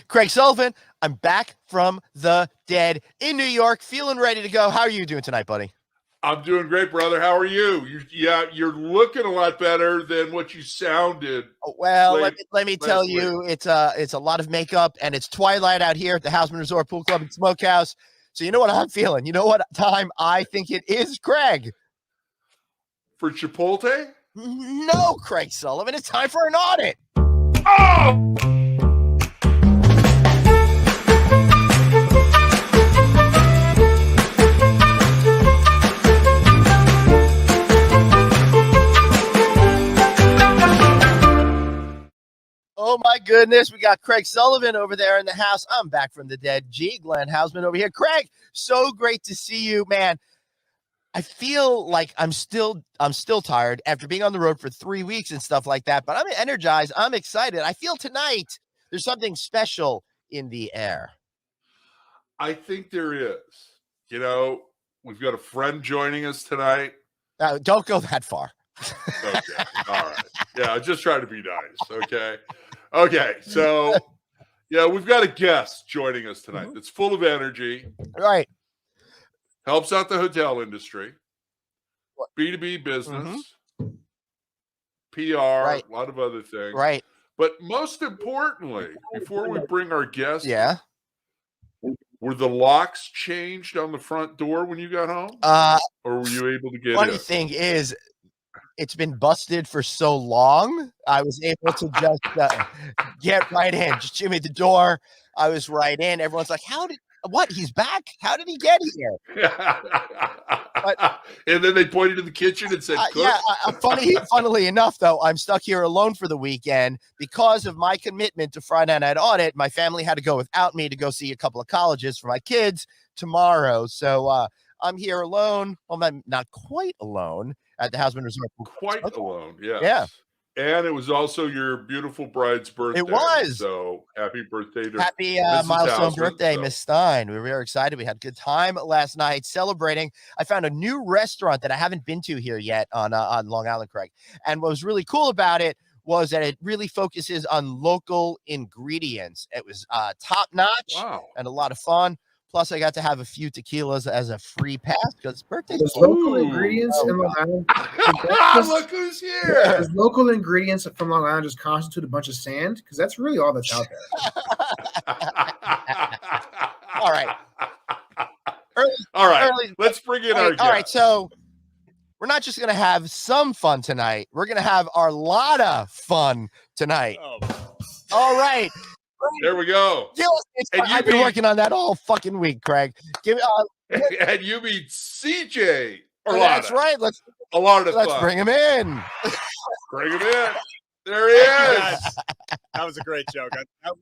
Craig Sullivan, I'm back from the dead in New York, feeling ready to go. How are you doing tonight, buddy? I'm doing great, brother. How are you? You're looking a lot better than what you sounded. Well, let me tell you, it's a lot of makeup, and it's twilight out here at the Houseman Resort Pool Club and Smokehouse. So you know what I'm feeling. You know what time I think it is, Craig? For Chipotle? No, Craig Sullivan. It's time for an audit. Oh! Oh, my goodness. We got Craig Sullivan over there in the house. I'm back from the dead. Glenn Houseman over here. Craig, so great to see you, man. I feel like I'm still tired after being on the road for 3 weeks and stuff like that, but I'm energized. I'm excited. I feel tonight there's something special in the air. I think there is. You know, we've got a friend joining us tonight. Don't go that far. Okay. All right. Yeah, just trying to be nice. Okay. So, yeah, we've got a guest joining us tonight that's full of energy. Right. Helps out the hotel industry. B2B business. PR, right. A lot of other things. Right. But most importantly, before we bring our guest, were the locks changed on the front door when you got home? Or were you able to get in? Funny thing is, it's been busted for so long. I was able to just get right in. Just shimmy the door. I was right in. Everyone's like, he's back? How did he get here? And then they pointed to the kitchen and said, funnily enough, though, I'm stuck here alone for the weekend because of my commitment to Friday Night Audit. My family had to go without me to go see a couple of colleges for my kids tomorrow. So I'm here alone. Well, I'm not quite alone at the Houseman Resort. Quite alone, yes. Yeah. And it was also your beautiful bride's birthday. It was. So happy birthday to Happy Mrs. milestone Houseman, birthday, Miss Stein. We were very excited. We had a good time last night celebrating. I found a new restaurant that I haven't been to here yet on Long Island, Craig. And what was really cool about it was that it really focuses on local ingredients. It was top-notch and a lot of fun. Plus, I got to have a few tequilas as a free pass because birthday. There's local ingredients in Long Island. Look who's here! There's local ingredients from Long Island just constitute a bunch of sand because that's really all that's out there. All right. Let's bring in our guest. All right, so we're not just going to have some fun tonight. We're going to have our lot of fun tonight. All right. There we go. I've been working on that all fucking week, Craig. And you mean CJ Arlotta. That's right. Let's bring him in. Bring him in. There he is. That was a great joke.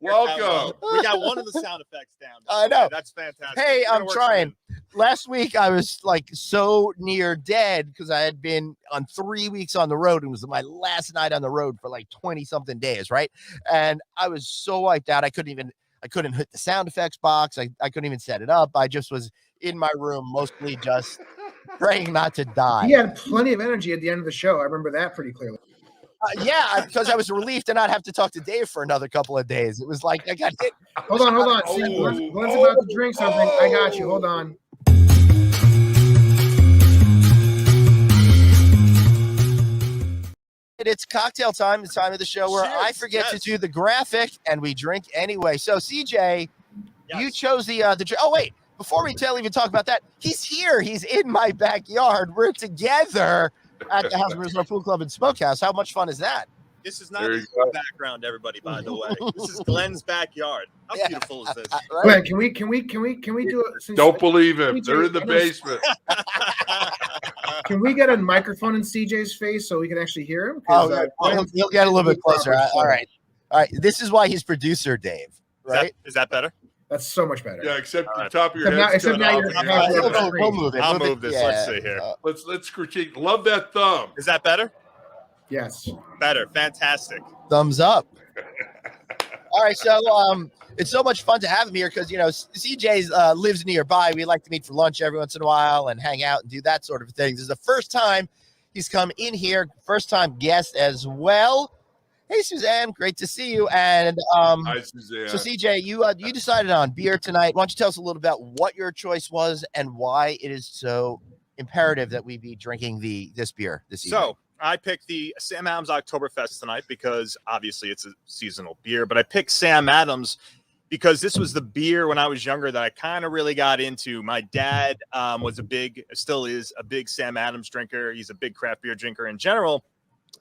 Welcome. We got one of the sound effects down. I know. That's fantastic. Hey, I'm trying. Last week, I was like so near dead because I had been on 3 weeks on the road. It was my last night on the road for like 20 something days. Right. And I was so wiped out. I couldn't hit the sound effects box. I couldn't even set it up. I just was in my room, mostly just praying not to die. He had plenty of energy at the end of the show. I remember that pretty clearly. Because I was relieved to not have to talk to Dave for another couple of days. It was like I got hit. Hold on. See, Glenn's about to drink something. I got you. Hold on. It's cocktail time, the time of the show where I forget to do the graphic and we drink anyway. So, CJ, you chose the drink. Oh, wait. Before we even talk about that, he's here. He's in my backyard. We're together at the Houseman Resort Pool Club and Smokehouse. How much fun is that? This is not the background, everybody, by the way. This is Glenn's backyard. How beautiful is this? Glenn, can we do it? Don't believe him. They're in the basement. Can we get a microphone in CJ's face so we can actually hear him? He'll get a little bit closer. All right. This is why he's producer, Dave. Right? Is that better? That's so much better. Yeah, except the top of your head. Except now you're we'll move it. I'll move this. Let's see here. Let's critique. Love that thumb. Is that better? Yes. Better. Fantastic. Thumbs up. All right, so it's so much fun to have him here because CJ lives nearby. We like to meet for lunch every once in a while and hang out and do that sort of thing. This is the first time he's come in here, first time guest as well. Hey, Suzanne, great to see you. And Hi, Suzanne. So, CJ, you decided on beer tonight. Why don't you tell us a little about what your choice was and why it is so imperative that we be drinking this beer this evening? So, I picked the Sam Adams Oktoberfest tonight because obviously it's a seasonal beer, but I picked Sam Adams because this was the beer when I was younger that I kind of really got into. My dad still is a big Sam Adams drinker. He's a big craft beer drinker in general.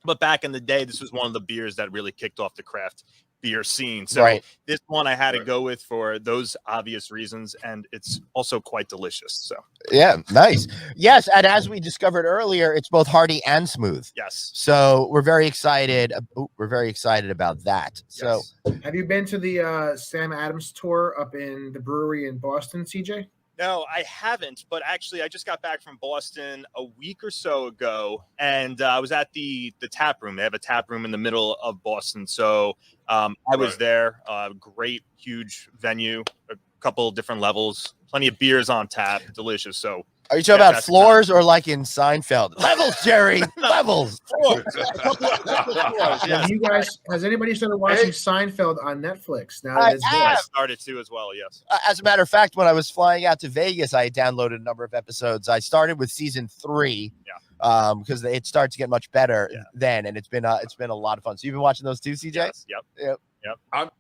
But back in the day, this was one of the beers that really kicked off the craft beer scene. So this one I had to go with for those obvious reasons, and it's also quite delicious. So yeah, nice. Yes, and as we discovered earlier, it's both hearty and smooth. Yes. So we're very excited. We're very excited about that. Yes. So have you been to the Sam Adams tour up in the brewery in Boston, CJ? No, I haven't, but actually I just got back from Boston a week or so ago, and I was at the tap room. They have a tap room in the middle of Boston. So I was there, great, huge venue, a couple different levels, plenty of beers on tap, delicious. So are you talking about floors or like in Seinfeld? Levels, Jerry, levels. Have you guys, has anybody started watching Seinfeld on Netflix? Now that it's I started to as well, yes. As a matter of fact, when I was flying out to Vegas, I downloaded a number of episodes. I started with season 3 because it started to get much better then, and it's been a lot of fun. So you've been watching those too, CJ? Yes. Yep.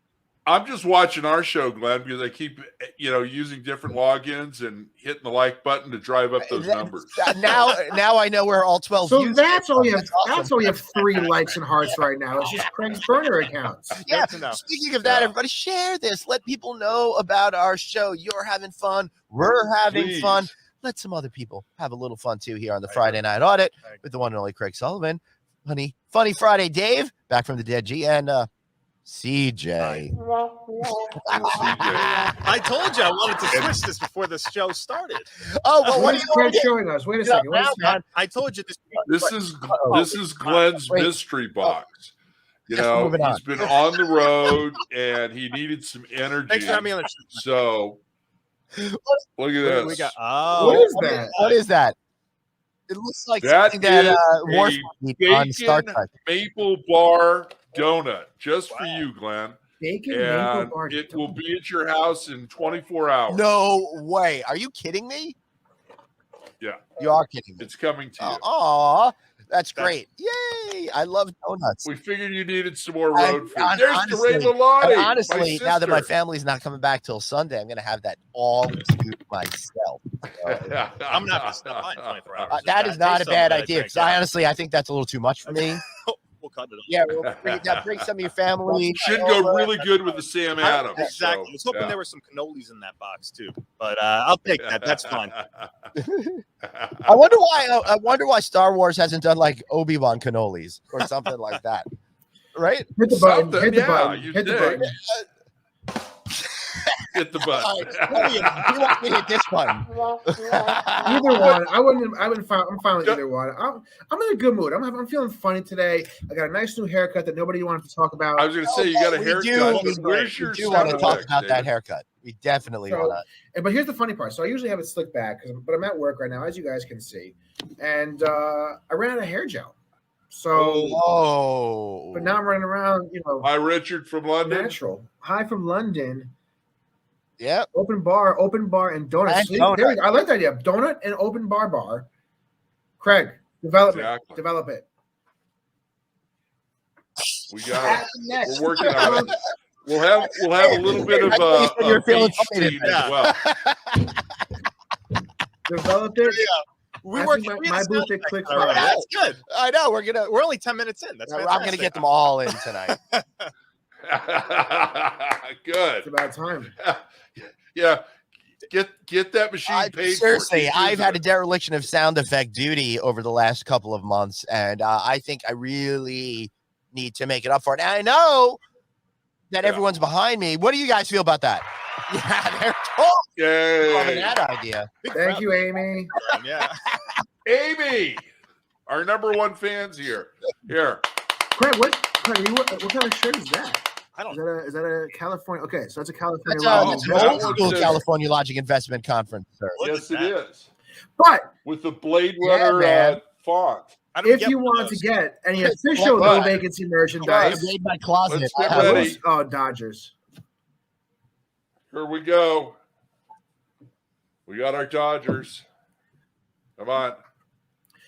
I'm just watching our show, Glenn, because I keep, using different logins and hitting the like button to drive up those numbers. Now I know where all 12 so views that's all you have. Awesome. That's all you have 3 likes and hearts right now. It's just Craig's burner accounts. Yeah. Speaking of that, everybody share this. Let people know about our show. You're having fun. We're having fun. Let some other people have a little fun too here on the Friday Night Audit with the one and only Craig Sullivan. Funny Friday Dave, back from the dead G, and CJ. I told you I wanted to switch this before the show started. Oh, well, what is Craig showing us? Wait a second. I told you this. This is Glenn's mystery box. He's been on the road and he needed some energy. Thanks for having me on the show. So look at this. We got, what is that? What is that? It looks like that something that on Star Trek. Maple bar donut just for you, Glenn. Bacon and maple bar it donut. will be at your house in 24 hours. No way. Are you kidding me? Yeah. You are kidding me. It's coming to you. Aw, that's great. Yay. I love donuts. We figured you needed some more road food. There's honestly, the Lotti. Honestly, now that my family's not coming back till Sunday, I'm going to have that all to myself. I'm not going to step by in 24 hours. That is not a bad idea. Because I think that's a little too much for me. We'll cut it off. Yeah, bring some of your family. Should go really good with the Sam Adams. Exactly. I was hoping there were some cannolis in that box too, but I'll take that. That's fine. I wonder why Star Wars hasn't done like Obi-Wan cannolis or something like that. Right? Hit the button. Hit the button. Hit the button. Hit the button. You want me to hit this button? Either one. I'm fine with either one. I'm in a good mood. I'm feeling funny today. I got a nice new haircut that nobody wanted to talk about. I was going to say you got a haircut. Where's your want to talk about that haircut? We definitely want to. But here's the funny part. So I usually have it slicked back, but I'm at work right now, as you guys can see, and I ran out of hair gel. So, but now I'm running around. Hi, Richard from London. Natural. Hi from London. Yeah. Open bar, and donut. I like that idea. Donut and open bar. Craig, develop it. We got it. We're working on it. We'll have a little bit of a beach team as well. Develop it. We work my booth at Click. That's good. I know we're only 10 minutes in. That's I'm going to get them all in tonight. Good. It's about time. Yeah. Get that machine paid seriously, for. I've had a dereliction of sound effect duty over the last couple of months, and I think I really need to make it up for it. And I know that everyone's behind me. What do you guys feel about that? Yeah, they're totally loving that idea. Thank you, Amy. Yeah. Amy, our number one fans here. Here. Craig, what kind of shirt is that? Is that a California? Okay, so that's a California. That's old school California Logic Investment Conference, sir. Yes, it is. But with the Blade Runner font. if you want to get any official no vacancy merchandise, made my closet. Let's get ready. Oh, Dodgers. Here we go. We got our Dodgers. Come on.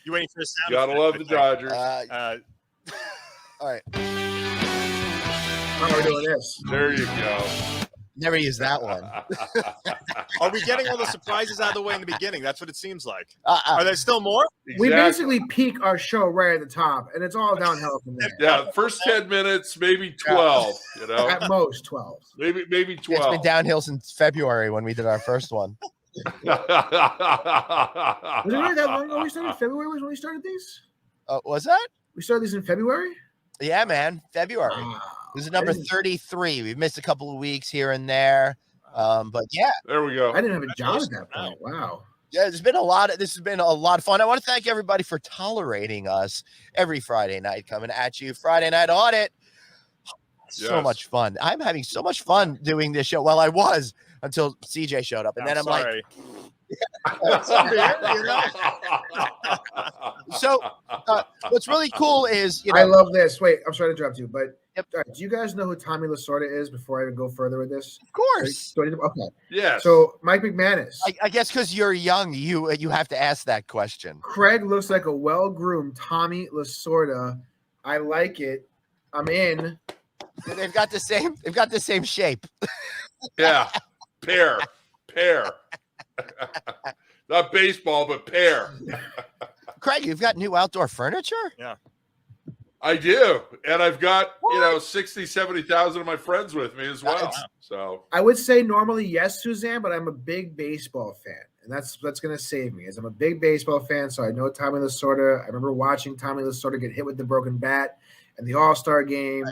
You waiting for the sound? You gotta love the Dodgers. All right. How are we doing this? There you go. Never used that one. Are we getting all the surprises out of the way in the beginning? That's what it seems like. Are there still more? Exactly. We basically peak our show right at the top, and it's all downhill from there. Yeah, first 10 minutes, maybe 12. You know, at most 12. Maybe 12. It's been downhill since February when we did our first one. Was it really that long ago we started? February was when we started these? Was that? We started these in February? Yeah, man. February. This is number 33. We've missed a couple of weeks here and there. But yeah. There we go. I didn't have a job at that point. Wow. Yeah, this has been a lot of fun. I want to thank everybody for tolerating us every Friday night coming at you. Friday Night Audit. So much fun. I'm having so much fun doing this show. Well, I was until CJ showed up. And then I'm sorry. like, so what's really cool is, I love this. Wait, I'm sorry to interrupt you, but do you guys know who Tommy Lasorda is before I even go further with this? Of course. Okay. Yeah. So Mike McManus. I guess because you're young, you have to ask that question. Craig looks like a well-groomed Tommy Lasorda. I like it. I'm in. They've got the same shape. Yeah. Pear. Not baseball, but pear. Craig, you've got new outdoor furniture? Yeah. I do. And I've got, 60, 70,000 of my friends with me as well. So I would say normally yes, Suzanne, but I'm a big baseball fan. And that's going to save me, as I'm a big baseball fan. So I know Tommy Lasorda. I remember watching Tommy Lasorda get hit with the broken bat in the All-Star game,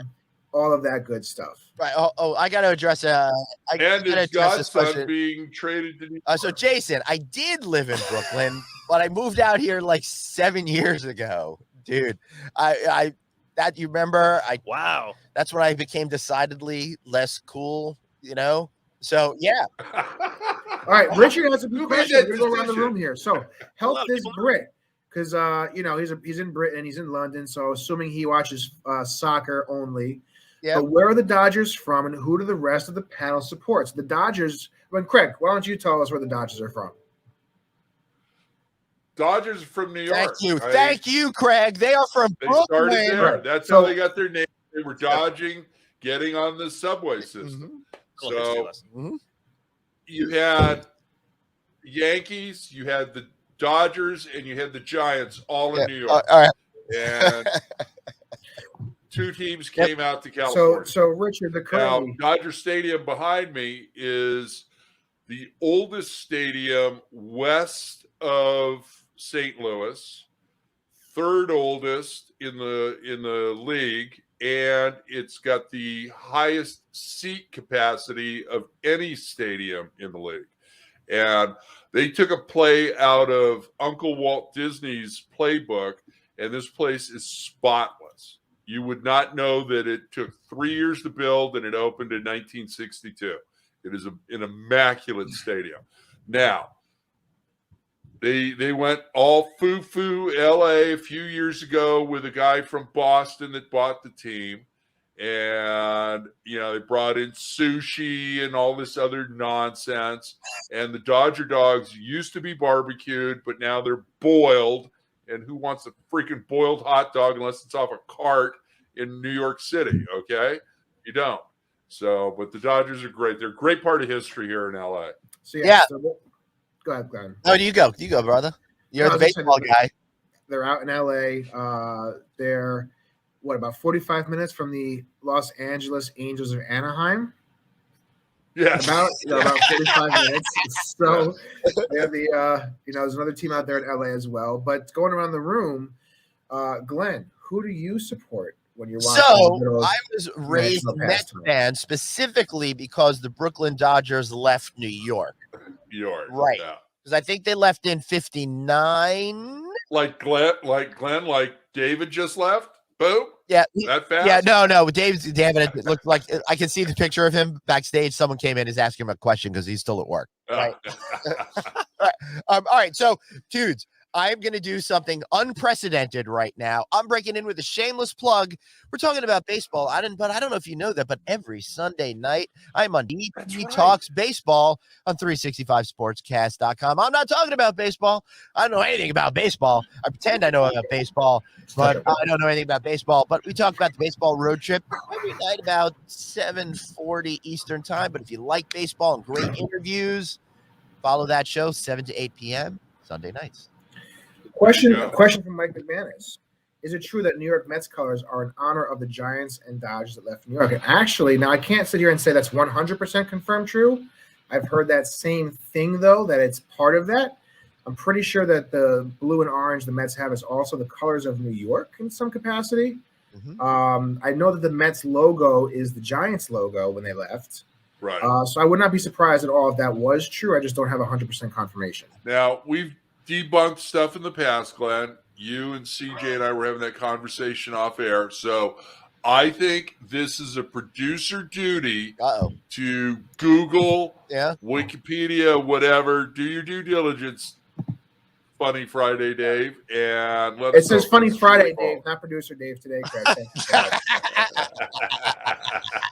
all of that good stuff. Right. Oh, I got to address his godson being traded to so Jason, I did live in Brooklyn, but I moved out here like 7 years ago, dude. You remember? Wow. That's when I became decidedly less cool, So yeah. All right, Richard has a good question. We're gonna go around the room here. So help this Brit, because he's in Britain, he's in London. So assuming he watches soccer only. Yeah. But where are the Dodgers from, and who do the rest of the panel support? So the Dodgers. Craig, why don't you tell us where the Dodgers are from? Dodgers from New York. Thank you, Craig. They are from Brooklyn. Started there. Right. That's how they got their name. They were dodging getting on the subway system. Mm-hmm. So you had Yankees, you had the Dodgers, and you had the Giants all in New York. All right. And two teams came out to California. So Richard, now Dodger Stadium behind me is the oldest stadium west of St. Louis, third oldest in the league, and it's got the highest seat capacity of any stadium in the league. And they took a play out of Uncle Walt Disney's playbook, and this place is spotless. You would not know that it took 3 years to build and it opened in 1962. It is an immaculate stadium. Now, They went all foo-foo LA a few years ago with a guy from Boston that bought the team. And, they brought in sushi and all this other nonsense. And the Dodger dogs used to be barbecued, but now they're boiled. And who wants a freaking boiled hot dog unless it's off a cart in New York City, okay? You don't. So, but the Dodgers are great. They're a great part of history here in LA. So, yeah. So go ahead, Glenn. No, you go, brother. You're the baseball guy. They're out in LA. They're about 45 minutes from the Los Angeles Angels of Anaheim? Yeah, about 45 minutes. So they're there's another team out there in LA as well. But going around the room, Glenn, who do you support when you're watching? So I was raised a Mets fan specifically because the Brooklyn Dodgers left New York. Right. Because I think they left in 59. Like David just left? Boom. Yeah. That fast? Yeah, no. David, it looked like I can see the picture of him backstage. Someone came in and is asking him a question because he's still at work. Right. All right. So, dudes, I'm going to do something unprecedented right now. I'm breaking in with a shameless plug. We're talking about baseball. I don't know if you know that, but every Sunday night I'm on DP Talks Baseball on 365sportscast.com. I'm not talking about baseball. I don't know anything about baseball. I pretend I know about baseball, but I don't know anything about baseball. But we talk about the baseball road trip every night about 7:40 Eastern time. But if you like baseball and great interviews, follow that show 7 to 8 p.m. Sunday nights. Question from Mike McManus. Is it true that New York Mets colors are in honor of the Giants and Dodgers that left New York? And actually, now I can't sit here and say that's 100% confirmed true. I've heard that same thing, though, that it's part of that. I'm pretty sure that the blue and orange the Mets have is also the colors of New York in some capacity. Mm-hmm. I know that the Mets logo is the Giants logo when they left. Right. So I would not be surprised at all if that was true. I just don't have 100% confirmation. Now, we've debunked stuff in the past, Glenn. You and CJ and I were having that conversation off air. So I think this is a producer duty to Google, Wikipedia, whatever. Do your due diligence, Funny Friday Dave. And it says Funny Friday Dave, not producer Dave today, Craig. Thank you.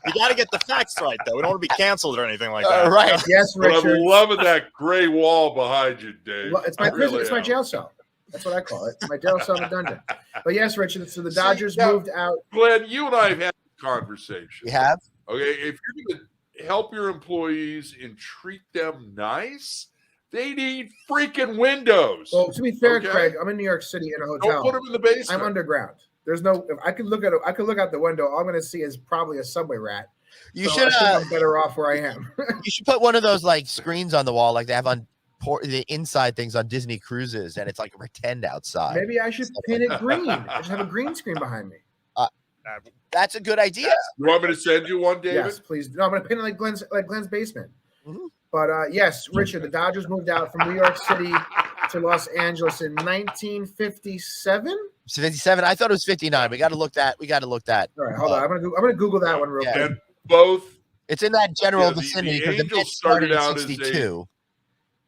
You got to get the facts right, though. We don't want to be canceled or anything like that. Right. Yes, Richard. But I'm loving that gray wall behind you, Dave. It's my prison. It's my jail cell. That's what I call it. My jail cell in the dungeon. But yes, Richard. So the Dodgers moved out. Glenn, you and I have had a conversation. You have? Okay. If you're going to help your employees and treat them nice, they need freaking windows. Well, to be fair, Craig, I'm in New York City in a hotel. Don't put them in the basement. I'm underground. There's no. If I could look out the window. All I'm going to see is probably a subway rat. You so should. I think I'm better off where I am. You should put one of those like screens on the wall, like they have on the inside things on Disney cruises, and it's like a pretend outside. Maybe I should pin it green. I just have a green screen behind me. That's a good idea. You want me to send you one, David? Yes, please. No, I'm going to pin it like Glenn's basement. Mm-hmm. But yes, Richard, the Dodgers moved out from New York City to Los Angeles in 1957. 57. I thought it was 59. We got to look that. All right, hold on. I'm gonna Google that one real quick. And both. It's in that general vicinity because the Mets started out in 62.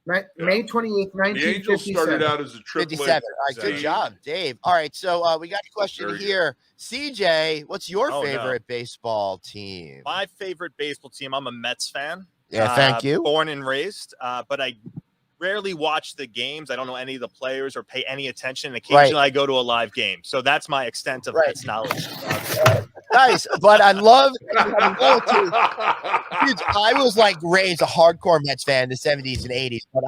May 28th, 1957. The Angels started out as a AAA. 57. All right, good job, Dave. All right, so we got a question here. CJ, what's your favorite baseball team? My favorite baseball team. I'm a Mets fan. Yeah, thank you. Born and raised, but I rarely watch the games. I don't know any of the players or pay any attention. Occasionally, I go to a live game. So that's my extent of Mets knowledge. Nice, but I love dude, I was like raised a hardcore Mets fan in the 70s and 80s, but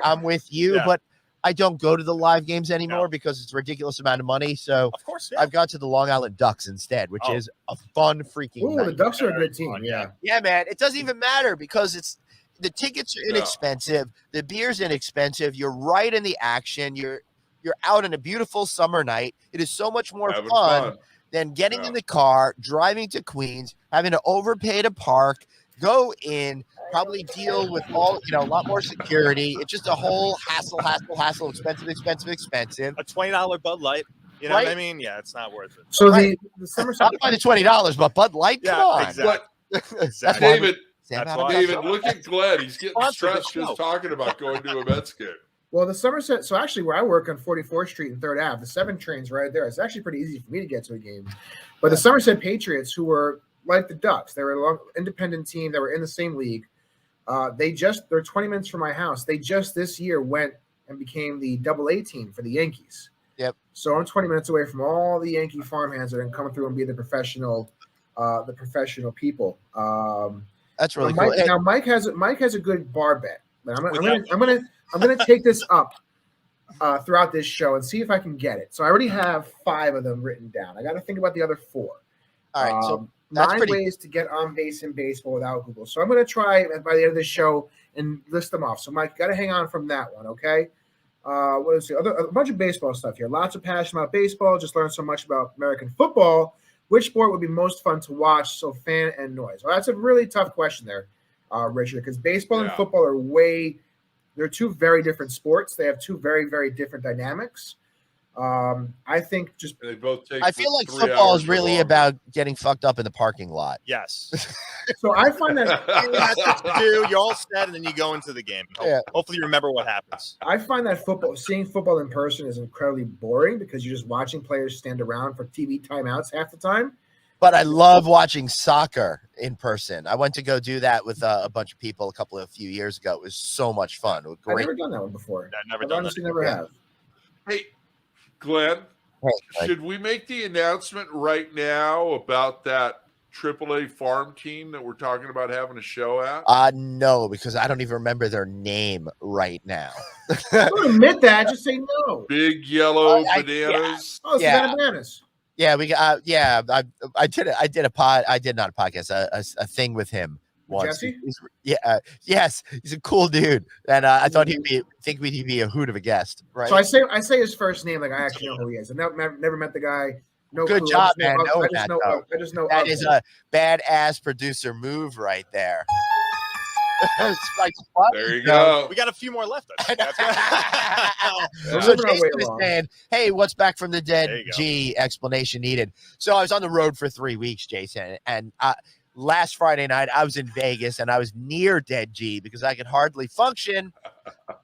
I'm with you, but I don't go to the live games anymore because it's a ridiculous amount of money. So of course, I've gone to the Long Island Ducks instead, which is a fun freaking night. The Ducks are a good team. Yeah, man. It doesn't even matter because the tickets are inexpensive, the beer's inexpensive, you're right in the action, you're out on a beautiful summer night. It is so much more fun than getting in the car, driving to Queens, having to overpay to park, go in, probably deal with a lot more security. It's just a whole hassle, expensive. A $20 Bud Light. You know what I mean? Yeah, it's not worth it. So the summer I'll buy the $20, but Bud Light, come on. Exactly. David, look at Glenn. He's getting stressed just talking about going to a Mets game. Well, the Somerset, so actually where I work on 44th Street and 3rd Ave, the 7 train's right there. It's actually pretty easy for me to get to a game. But the Somerset Patriots, who were like the Ducks, they were a long independent team that were in the same league. They're 20 minutes from my house. They just this year went and became the AA team for the Yankees. Yep. So I'm 20 minutes away from all the Yankee farmhands that are coming through and be the professional people. That's really cool. Hey. Now Mike has a good bar bet. I'm gonna take this up throughout this show and see if I can get it. So I already have 5 of them written down. I got to think about the other 4. All right. So 9 ways to get on base in baseball without Google. So I'm going to try by the end of the show and list them off. So Mike, you got to hang on from that one, okay? What is the other? A bunch of baseball stuff here. Lots of passion about baseball. Just learned so much about American football. Which sport would be most fun to watch? So fan and noise. Well, that's a really tough question there, Richard, because baseball and football are they're 2 very different sports. They have 2 very, very different dynamics. I think just They both take. I feel like 3 football hours is or really longer. about getting fucked up in the parking lot. Yes. so I find that That's what you do. You're all set, and then you go into the game. Yeah. Hopefully, you remember what happens. I find that seeing football in person is incredibly boring because you're just watching players stand around for TV timeouts half the time. But I love watching soccer in person. I went to go do that with a bunch of people a few years ago. It was so much fun. It was I've great. never done that one before. I've never I've done honestly that. never Yeah. have. Hey, Glenn, Right. should we make the announcement right now about that AAA farm team that we're talking about having a show at? No, because I don't even remember their name right now. Don't admit that. Just say no. Big yellow I- bananas. Oh, Yeah. Savannah Bananas. Yeah, we got. Yeah, I did not a podcast, a thing with him once. Jesse? Yes, he's a cool dude, and I thought he'd be a hoot of a guest, right? So I say his first name like I actually know who he is. I've never met the guy. No Good clue. job, I man, knowing just that, know. though. I just know. That of is him. a badass producer move right there. It's like, There you go. We got a few more left. I think. We're So moving our way Jason is along. saying, "Hey, what's back from the dead?" There you go. G explanation needed. So I was on the road for 3 weeks, Jason, and last Friday night I was in Vegas and I was near dead G because I could hardly function.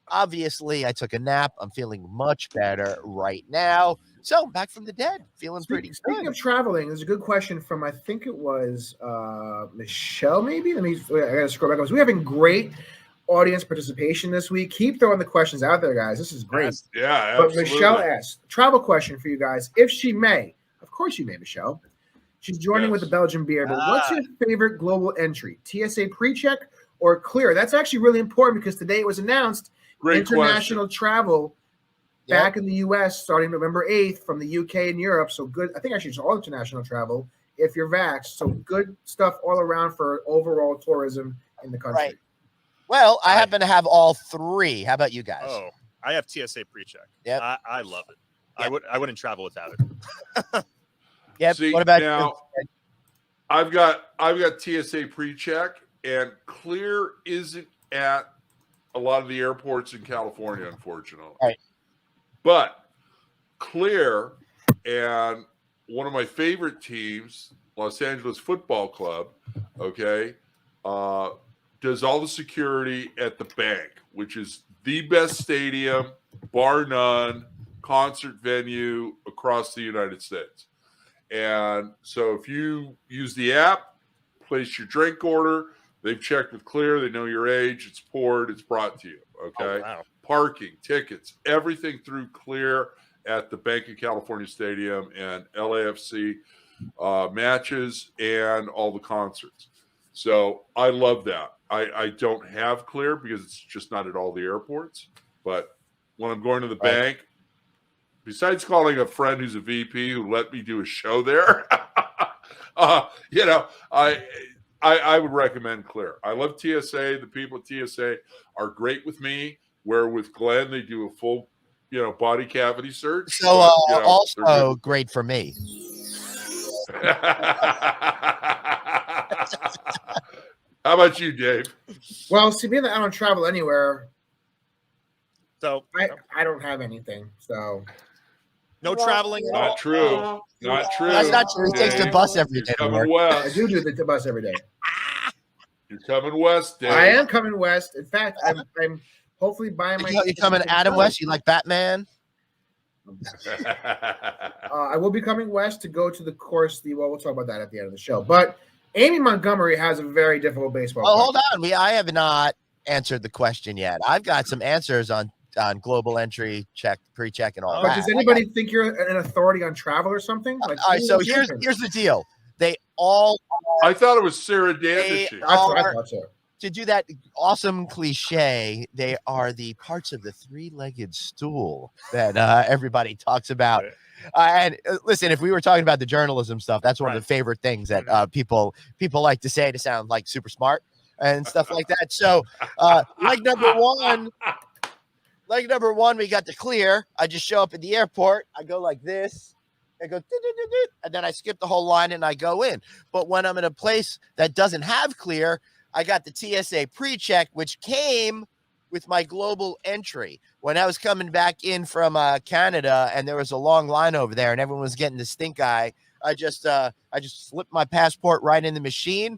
Obviously, I took a nap. I'm feeling much better right now. So back from the dead, feeling pretty Speaking good. of traveling, there's a good question from I think it was Michelle. Maybe I gotta scroll back. We're having great audience participation this week. Keep throwing the questions out there, guys. This is great. Yeah, But absolutely. Michelle asked, travel question for you guys. If she may, of course you may, Michelle. She's joining with the Yes. Belgian beer. But what's your favorite global entry? TSA pre-check or clear? That's actually really important because today it was announced Great international travel Yep. back in the U.S. starting November 8th from the U.K. and Europe. So good. I think actually it's all international travel if you're vaxxed. So good stuff all around for overall tourism in the country. Right. Well, I happen to have all three. How about you guys? Oh, I have TSA pre-check. Yep. I love it. Yep. I wouldn't travel without it. Yep. See, What about now, you? I've got TSA pre-check, and clear isn't at a lot of the airports in California, unfortunately. Right. But clear and one of my favorite teams, Los Angeles Football Club, okay, does all the security at the bank, which is the best stadium, bar none, concert venue across the United States. And so if you use the app, place your drink order, they've checked with Clear, they know your age, it's poured, it's brought to you, okay? Oh, wow. Parking, tickets, everything through Clear at the Bank of California Stadium and LAFC matches and all the concerts. So I love that. I don't have Clear because it's just not at all the airports. But when I'm going to the bank, besides calling a friend who's a VP who let me do a show there, I would recommend Clear. I love TSA. The people at TSA are great with me. Where with Glenn, they do a full, body cavity search. So but, also great for me. How about you, Dave? Well, see, being that I don't travel anywhere, So I don't have anything. So no traveling at all. Not true. Not true. That's not true. He takes the Dave. bus every You're day to coming work. I west. do the bus every day. You're coming west, Dave. I am coming west. In fact, I'm hopefully buying my. You coming Adam West? You like Batman? I will be coming west to go to the course. We'll talk about that at the end of the show. But Amy Montgomery has a very difficult baseball. Well, hold question. on. I have not answered the question yet. I've got some answers on global entry check, pre-check, and all But that. does anybody think you're an authority on travel or something? Like, All right. So what's your here's opinion? the deal. They all I thought it was Sarah They Dandishy. That's what I are- thought so. to do that awesome cliche. They are the parts of the three-legged stool that everybody talks about. And listen, if we were talking about the journalism stuff, that's one of the favorite things that people like to say to sound like super smart and stuff like that. So, leg number one, we got the clear. I just show up at the airport. I go like this. I go, and then I skip the whole line and I go in. But when I'm in a place that doesn't have clear, I got the TSA pre-check, which came with my global entry. When I was coming back in from Canada and there was a long line over there and everyone was getting the stink eye, I just slipped my passport right in the machine.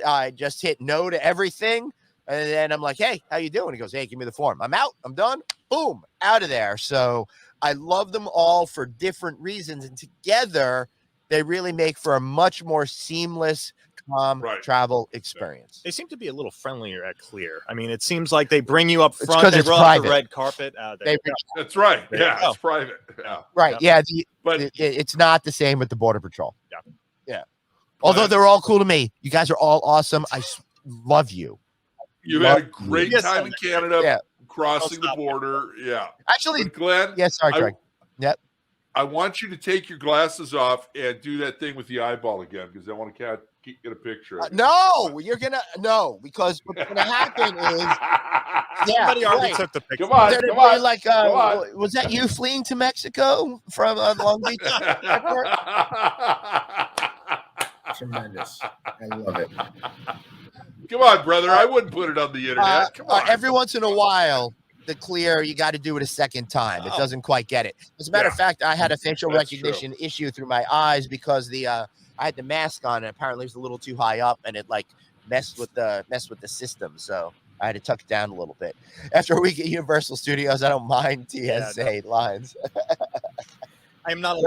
I just hit no to everything. And then I'm like, hey, how you doing? He goes, hey, give me the form. I'm out. I'm done. Boom, out of there. So I love them all for different reasons. And together, they really make for a much more seamless travel experience. They seem to be a little friendlier at Clear. I mean, it seems like they bring you up It's front. 'cause They it's roll out the private. red carpet. That's right. There you Yeah, go. it's private. Yeah. Right. Yeah. Yeah. But It's not the same with the Border Patrol. Yeah. Although they're all cool to me. You guys are all awesome. I love you. you had a great Yes, time in Canada, Yeah. crossing the Don't stop. border. Yeah. Actually, But Glenn, yes, sorry, Craig. Yep. I want you to take your glasses off and do that thing with the eyeball again because I want to get a picture of it. No, because what's going to happen is, Somebody already right. took the picture. Come on, They're come gonna be on. like, come on. was that you fleeing to Mexico from Long Beach? Tremendous. I love it. Come on, brother. I wouldn't put it on the internet. Come on. Every once in a while, the Clear, you got to do it a second time. It doesn't quite get it. As a matter of fact, I had a facial That's recognition issue through my eyes because I had the mask on, and apparently it was a little too high up, and it like messed with the system. So I had to tuck it down a little bit. After a week at Universal Studios, I don't mind TSA lines. I'm not.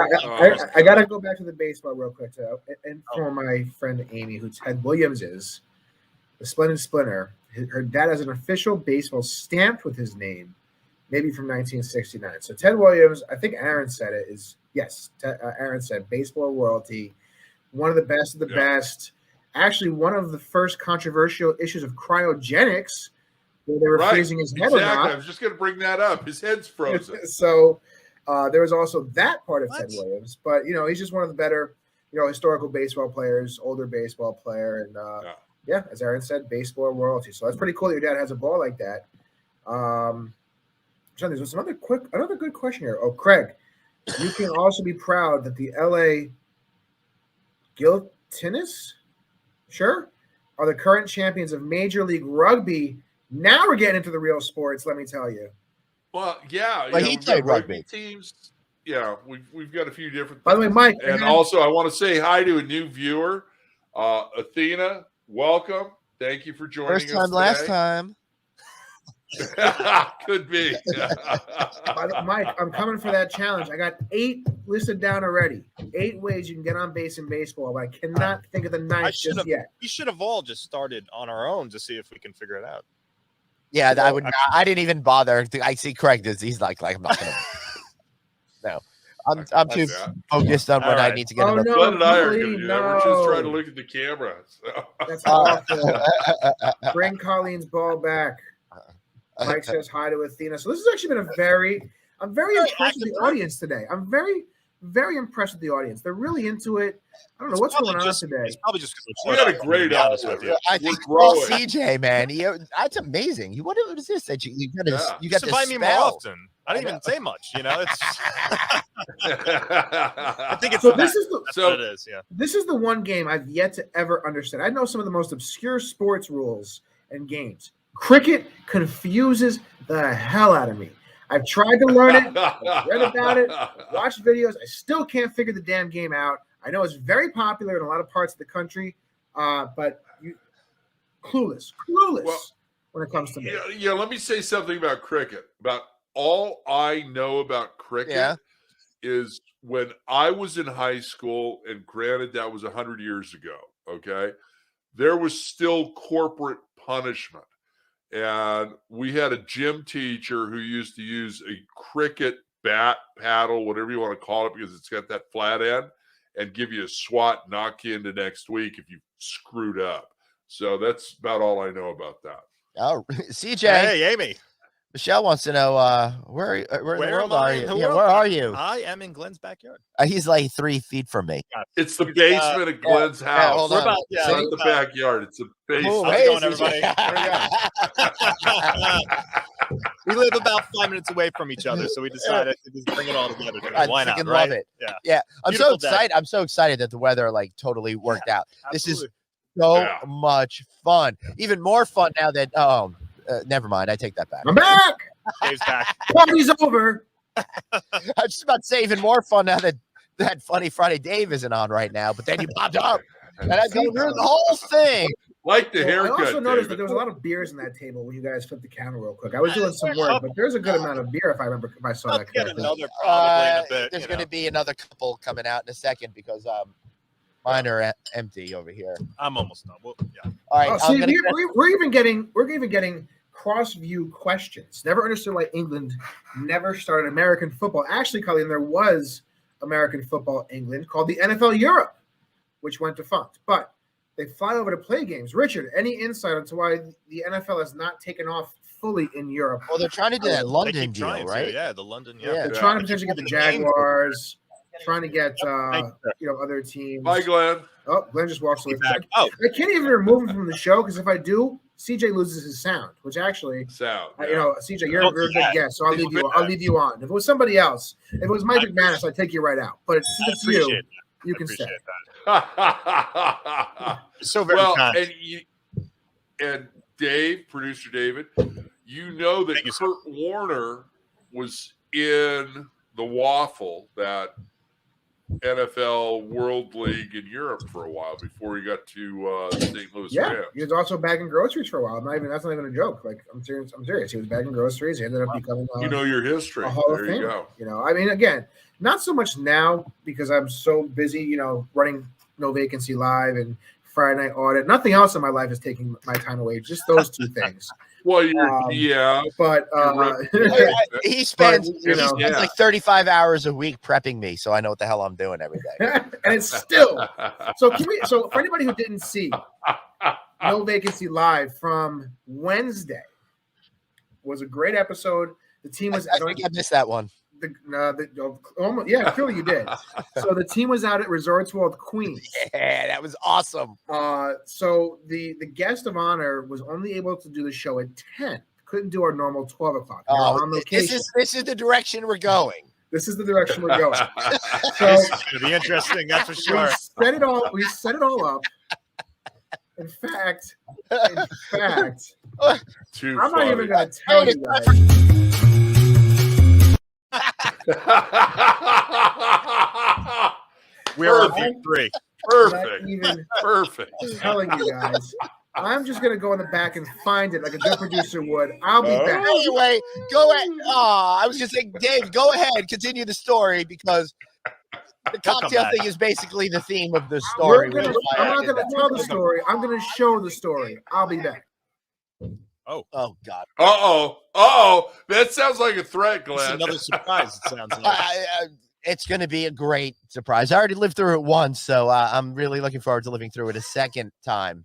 I got to go back to the baseball real quick to inform my friend Amy, who Ted Williams is, the Splendid Splinter. Her dad has an official baseball stamped with his name, maybe from 1969. So Ted Williams, I think Aaron said it, is yes. Aaron said baseball royalty, one of the best of the best. Actually, one of the first controversial issues of cryogenics, where they were freezing his head or not. I was just going to bring that up. His head's frozen. So there was also that part of Ted Williams, but he's just one of the better, historical baseball players, older baseball player, and yeah, as Aaron said, baseball royalty. So that's pretty cool that your dad has a ball like that. John, there's another good question here. Oh, Craig, you can also be proud that the LA Guillotines, are the current champions of Major League Rugby. Now we're getting into the real sports, let me tell you. Well, yeah. But he played rugby teams. Yeah, we've got a few different. By the way, Mike, and also I want to say hi to a new viewer, Athena. Welcome. Thank you for joining us. First time, last time. Could be. Mike, I'm coming for that challenge. I got 8 listed down already. 8 ways you can get on base in baseball, but I cannot think of the 9th just yet. We should have all just started on our own to see if we can figure it out. Yeah, I would not. I didn't even bother. I see Craig does. He's like I'm not gonna. No, I'm too focused on what I need to get. Oh, no, Glenn and I are going to do that. no. We're just trying to look at the camera. So. That's awful. Bring Colleen's ball back. Mike says hi to Athena. So this has actually been I'm very impressed with the audience today. I'm very, very impressed with the audience. They're really into it. I don't know what's going on today. It's probably just because we had a great honest with you. I think all CJ, man. That's amazing. What is this that you got? You got to to invite me more often. I didn't even say much. It's. I think it's so. That's what it is. Yeah. This is the one game I've yet to ever understand. I know some of the most obscure sports rules and games. Cricket confuses the hell out of me. I've tried to learn it, I've read about it, watched videos. I still can't figure the damn game out. I know it's very popular in a lot of parts of the country, but clueless when it comes to me. Yeah, let me say something about cricket. About all I know about cricket is when I was in high school, and granted that was 100 years ago, okay, there was still corporate punishment. And we had a gym teacher who used to use a cricket bat, paddle, whatever you want to call it, because it's got that flat end, and give you a swat, knock you into next week if you screwed up. So that's about all I know about that. Oh, CJ. Hey, Amy. Michelle wants to know where in the world are you? Yeah, where are you? I am in Glenn's backyard. He's like 3 feet from me. It's the basement of Glenn's house. Hold on. It's not the backyard. It's the basement. Oh, How's hey, it going, everybody? We live about 5 minutes away from each other, so we decided to just bring it all together. Why not? Freaking Right? love it. Yeah. I'm Beautiful so excited. day. I'm so excited that the weather like totally worked out. Absolutely. This is so much fun. Even more fun now that Never mind. I take that back. I'm back. Dave's back. Party's over. I'm just about to say even more fun now that Funny Friday Dave isn't on right now. But then you popped up, and I go through the whole thing. Like the haircut. I also noticed that David. there was a lot of beers in that table when you guys flipped the camera real quick. I was doing some work, but there's a good amount of beer if I saw that Get correctly. another probably in a bit. There's going to be another couple coming out in a second because mine are empty over here. I'm almost done. Well, yeah. All right, Oh, see, we're even getting cross view questions. Never understood why England never started American football. Actually, Colleen, there was American football England called the NFL Europe, which went defunct. But they fly over to play games. Richard, any insight into why the NFL has not taken off fully in Europe? Well, they're trying to do that They London keep deal, trying to, right? Yeah, the London. Yeah. They're trying to potentially get the Jaguars, trying to get other teams. Bye, Glenn. Oh, Glenn just walks away. Oh, I can't even remove him from the show because if I do, CJ loses his sound, which actually, Sound. CJ, you're a good guest, so I'll leave you on. If it was somebody else, if it was Mike McManus, I'd take you right out. But since it's you, you can stay. So very well, kind. and Dave, producer David, you know that Kurt Warner was in the waffle, that NFL World League in Europe for a while before he got to St. Louis. Yeah, Rams. he was also bagging groceries for a while. That's not even a joke. Like I'm serious. He was bagging groceries. He ended up becoming You know your history. a Hall of There you Famer. go. I mean, again, not so much now because I'm so busy, running No Vacancy Live and Friday Night Audit. Nothing else in my life is taking my time away. Just those two things. Well, yeah. But he spends But, like 35 hours a week prepping me, so I know what the hell I'm doing every day. and it's still so. So for anybody who didn't see No Vacancy Live from Wednesday, was a great episode. The team was. I think I missed that one. Clearly you did. So the team was out at Resorts World Queens. Yeah, that was awesome. So the guest of honor was only able to do the show at 10. Couldn't do our normal 12 o'clock. On location. This is the direction we're going. This is the direction we're going. So This is gonna be interesting, that's for sure. We set it all up. In fact, Too I'm not even funny. going to tell you guys. We're on week 3. Perfect. Not even Perfect. telling you guys. I'm just going to go in the back and find it like a good producer would. I'll be back. Anyway, go ahead. I was going to say, Dave, go ahead. Continue the story because the cocktail thing is basically the theme of the story. I'm not going to tell the story. I'm going to show the story. I'll be back. Oh, God. That sounds like a threat, It's Glenn. another surprise, it sounds like. It's going to be a great surprise. I already lived through it once, so I'm really looking forward to living through it a second time.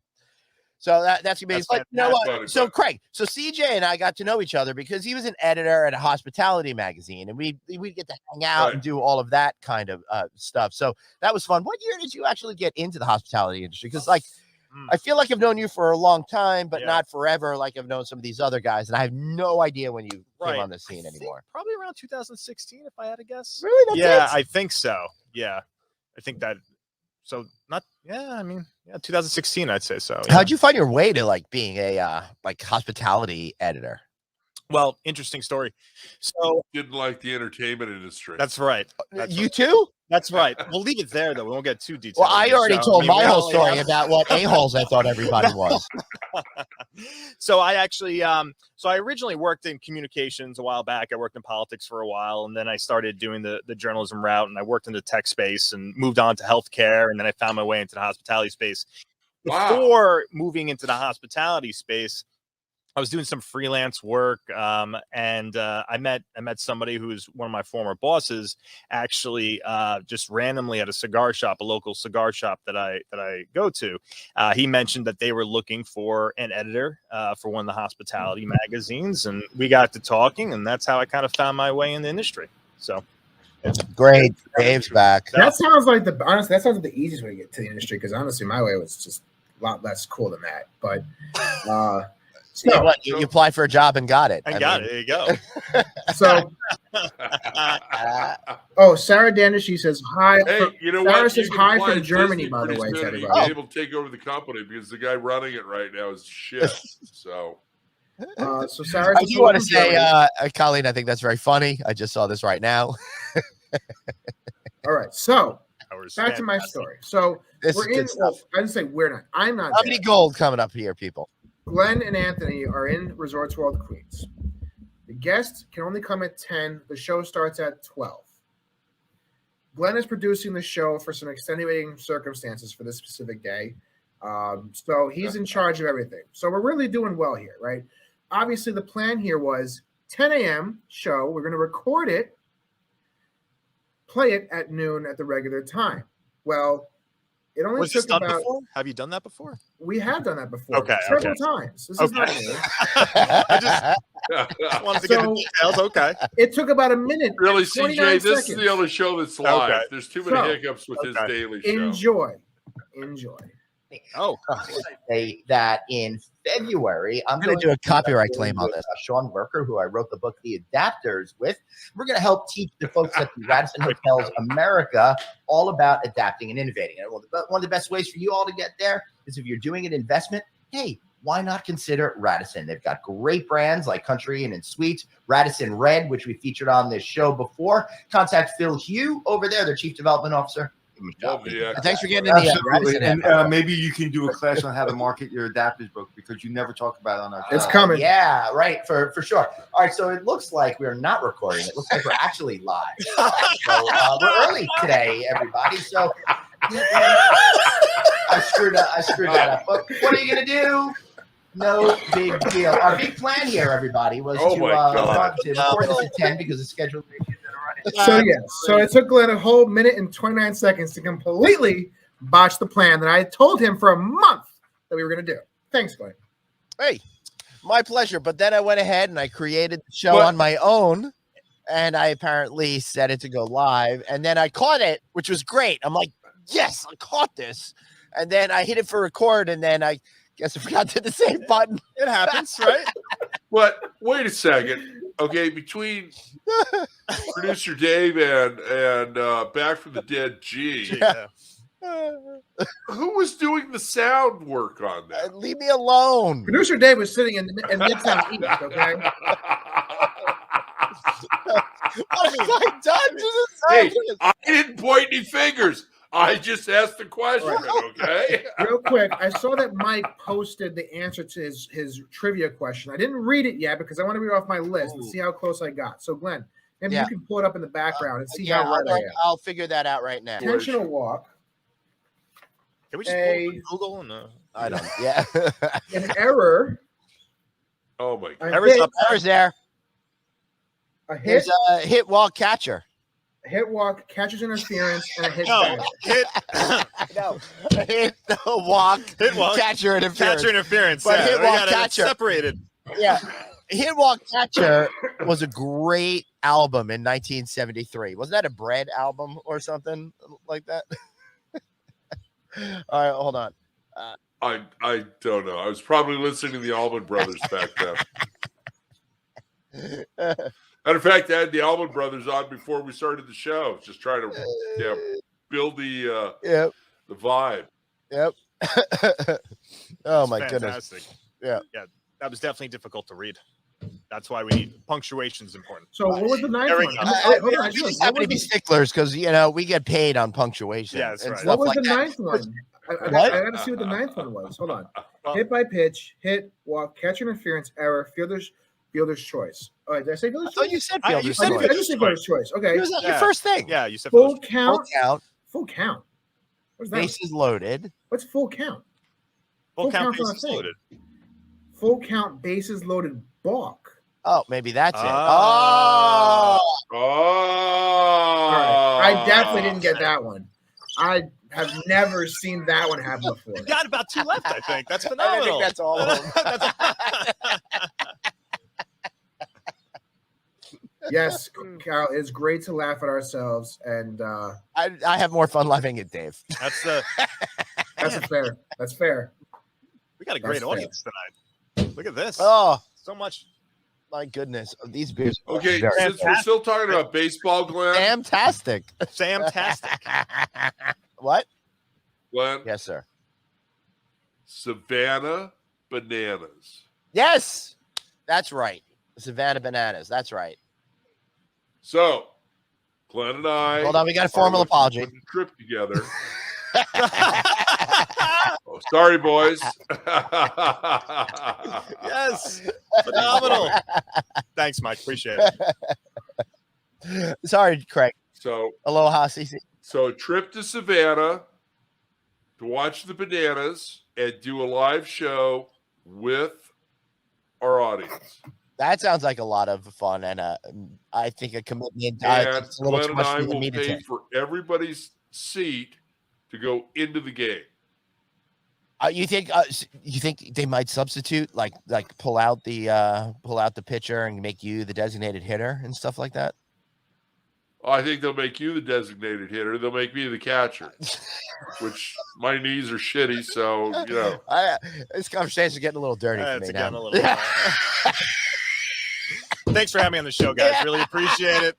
So that's going to be That's like, you know what? funny. So Craig, CJ and I got to know each other because he was an editor at a hospitality magazine, and we'd get to hang out and do all of that kind of stuff. So that was fun. What year did you actually get into the hospitality industry? Because I feel like I've known you for a long time, but not forever. Like I've known some of these other guys, and I have no idea when you came on the scene anymore. Probably around 2016, if I had to guess. Really? That's it? I think so. Yeah, I think that. So not. Yeah, 2016, I'd say so. Yeah. How'd you find your way to like being a hospitality editor? Well, interesting story. So Didn't like the entertainment industry. that's right. You too? That's right. We'll leave it there, though. We won't get too detailed. Well, I already told my whole story about what a-holes I thought everybody was. So I actually, so I originally worked in communications a while back. I worked in politics for a while, and then I started doing the journalism route, and I worked in the tech space and moved on to healthcare, and then I found my way into the hospitality space. Before moving into the hospitality space, I was doing some freelance work, and I met somebody who's one of my former bosses, actually, just randomly at a cigar shop, a local cigar shop that I go to. He mentioned that they were looking for an editor for one of the hospitality magazines, and we got to talking, and that's how I kind of found my way in the industry. So, great, Dave's back. That sounds like the easiest way to get to the industry because honestly, my way was just a lot less cool than that. But So what, you applied for a job and got it. There you go. So, Sarah Danish, says hi. Hey, you know Sarah what? says You can hi apply from at Germany, Disney by the pretty way, to soon, and everybody. You'll be able to take over the company because the guy running it right now is shit. So So Sarah's I do want to say, Colleen, I think that's very funny. I just saw this right now. All right, so That was back to my fantastic. story. So This is we're in. good Well, stuff. I didn't say we're not. I'm not. How many there. gold coming up here, people? Glenn and Anthony are in Resorts World Queens. The guests can only come at 10. The show starts at 12. Glenn is producing the show for some extenuating circumstances for this specific day. So he's in charge of everything. So we're really doing well here, right? Obviously, the plan here was 10 a.m. show. We're going to record it, play it at noon at the regular time. Well, it only Was this took done about. before? Have you done that before? We have done that before, Okay, several okay. times. This is not Okay. new. I just wanted to get the details. Okay. It took about a minute. Really, 29 CJ, this is seconds. the only show that's live. Okay. There's too many So, hiccups with his okay. daily show. Enjoy. Oh, Say that in February, I'm going to do a copyright claim on this. Sean Worker, who I wrote the book The Adapters with, we're going to help teach the folks at the Radisson Hotels America all about adapting and innovating. And one of the best ways for you all to get there is if you're doing an investment, hey, why not consider Radisson? They've got great brands like Country Inn and Suites, Radisson Red, which we featured on this show before. Contact Phil Hugh over there, their Chief Development Officer. Love the And thanks for getting in the Absolutely. Radisson. And maybe you can do a class on how to market your adapters book because you never talk about it on our show. It's coming. Yeah, right, for sure. All right, so it looks like we're not recording. It looks like we're actually live. So we're early today, everybody. So I screwed that up. But what are you going to do? No big deal. Our big plan here, everybody, was Oh my God. to record this at 10 because the schedule issues that are running. So yes, so it took Glenn a whole minute and 29 seconds to completely botch the plan that I told him for a month that we were going to do. Thanks, Glenn. Hey, my pleasure. But then I went ahead and I created the show What? on my own, and I apparently set it to go live, and then I caught it, which was great. I'm like, yes, I caught this. And then I hit it for record, and then I guess I forgot to hit the same button. it happens, right? But wait a second. Okay, between producer Dave and Back from the Dead G, Yeah. who was doing the sound work on that? Leave me alone. Producer Dave was sitting in Midtown East, okay? What have I done to this? Hey, I didn't point any fingers. I just asked the question, okay? Real quick, I saw that Mike posted the answer to his trivia question. I didn't read it yet because I want to read off my list and see how close I got. So, Glenn, maybe Yeah. you can pull it up in the background and see Yeah, how right I am. I'll figure that out right now. Intentional walk, Can we just A- pull Google and I don't. Yeah. an error, Oh my God. a Error's hit, up. There's there. a hit, There's a hit walk catcher. hit walk, catcher's interference, and a hit No, back. hit, No, hit walk, Hit walk, catcher interference. catcher interference. But hit we walk got it catcher. separated. Yeah, hit walk catcher was a great album in 1973. Wasn't that a Bread album or something like that? All right, hold on. I don't know. I was probably listening to the Allman Brothers back then. Matter of fact, I had the Allman Brothers on before we started the show, just trying to build the Yep, the vibe. yep. Oh It's my goodness. fantastic. Yeah. That was definitely difficult to read. That's why we need punctuation is important. So, what was the ninth There we one? go. Hold on, We just what happen to was be the- sticklers because we get paid on punctuation. Yeah, that's and right. stuff What was like the that. ninth one? I What? got to see what the ninth one was. Hold on. Well- Hit by pitch, hit, walk, catch interference, error, fielder's choice. Oh, did I say I fielder's thought choice? you said You fielder's said I choice. did say fielder's choice. Okay. It was like your Yeah. first thing. Yeah, you said Full full count. Full count, Full count. What's that? bases loaded. What's full count? full count count's on a bases thing. loaded. Full count, bases loaded, balk. Oh, maybe that's it. Ah. Oh, Oh, All right. I definitely didn't get that one. I have never seen that one happen before. You got about two left, I think. That's I phenomenal. think that's all of them. Yes, Carol, it's great to laugh at ourselves, and I have more fun laughing at Dave. That's fair. That's fair. we got a great That's fair. audience tonight. Look at this. Oh So much. my goodness, these beers. are okay. very Since we're still talking about baseball, Glenn, fantastic. Fantastic. What? Glenn, Yes, sir. Savannah Bananas. Yes. That's right. Savannah Bananas. That's right. So, Glenn and I. Hold on, we got a formal apology. Put the trip together. Oh, sorry, boys. Yes, phenomenal. Thanks, Mike. Appreciate it. Sorry, Craig. So, Aloha, CC. So a trip to Savannah to watch the Bananas and do a live show with our audience. That sounds like a lot of fun, and I think a commitment. And It's a little Glenn too and much I for will me to pay take. for everybody's seat to go into the game. You think they might substitute, like pull out the pitcher and make you the designated hitter and stuff like that? I think they'll make you the designated hitter. They'll make me the catcher, which my knees are shitty. So, you know. This conversation is getting a little dirty for me now. Thanks for having me on the show, guys. Really appreciate it.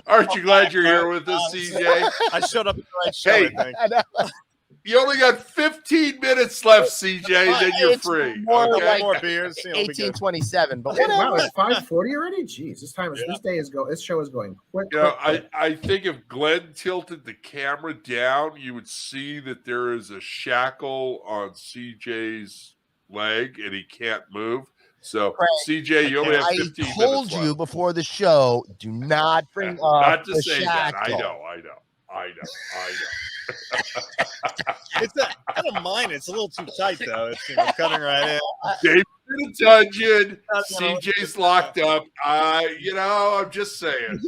Aren't you glad you're here with us, CJ? I showed up at the right show, Hey, I think. You only got 15 minutes left, CJ, then you're It's free. more Okay? like More beers. You know, it'll be good. 1827, but Wow, whatever. it's 5:40 already. Jeez, this show is going quick. You know, quick. I think if Glenn tilted the camera down, you would see that there is a shackle on CJ's leg and he can't move. So, Craig, CJ, you only have 15 I minutes told you left. before the show, do not bring up Not to the say that. I shackle. know. I don't mind. It's a little too tight, though. It's cutting right in. David's in a dungeon. That's, CJ's locked up. I'm just saying.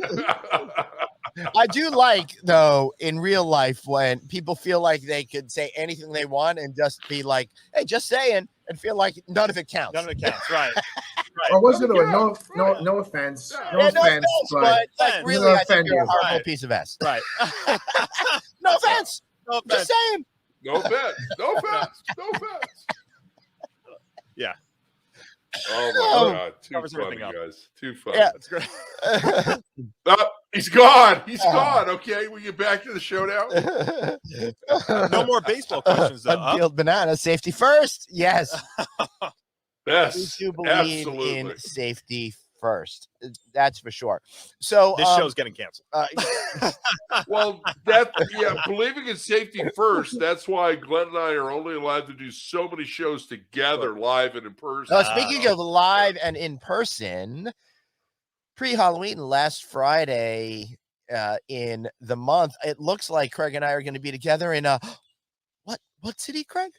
I do like, though, in real life when people feel like they could say anything they want and just be like, hey, just saying, and feel like none of it counts. None of it counts, right? Or what's the other one? No offense. No offense, but like, really, no I think you're a offense. horrible Right. piece of S. Right. No offense. No offense. Just saying. No offense. No offense. Yeah. Oh Oh. my God. Too Covers funny, everything up. guys. Too funny. Yeah. That's great. Oh, he's gone. He's gone. Okay, we get back to the show now. No more baseball questions, though. Huh? Unpeeled banana, safety first. Yes. We Yes, do believe absolutely. in safety first. That's for sure. So This show's getting canceled. Well, believing in safety first. That's why Glenn and I are only allowed to do so many shows together, live and in person. speaking of live and in person, pre-Halloween last Friday in the month, it looks like Craig and I are going to be together in what city, Craig?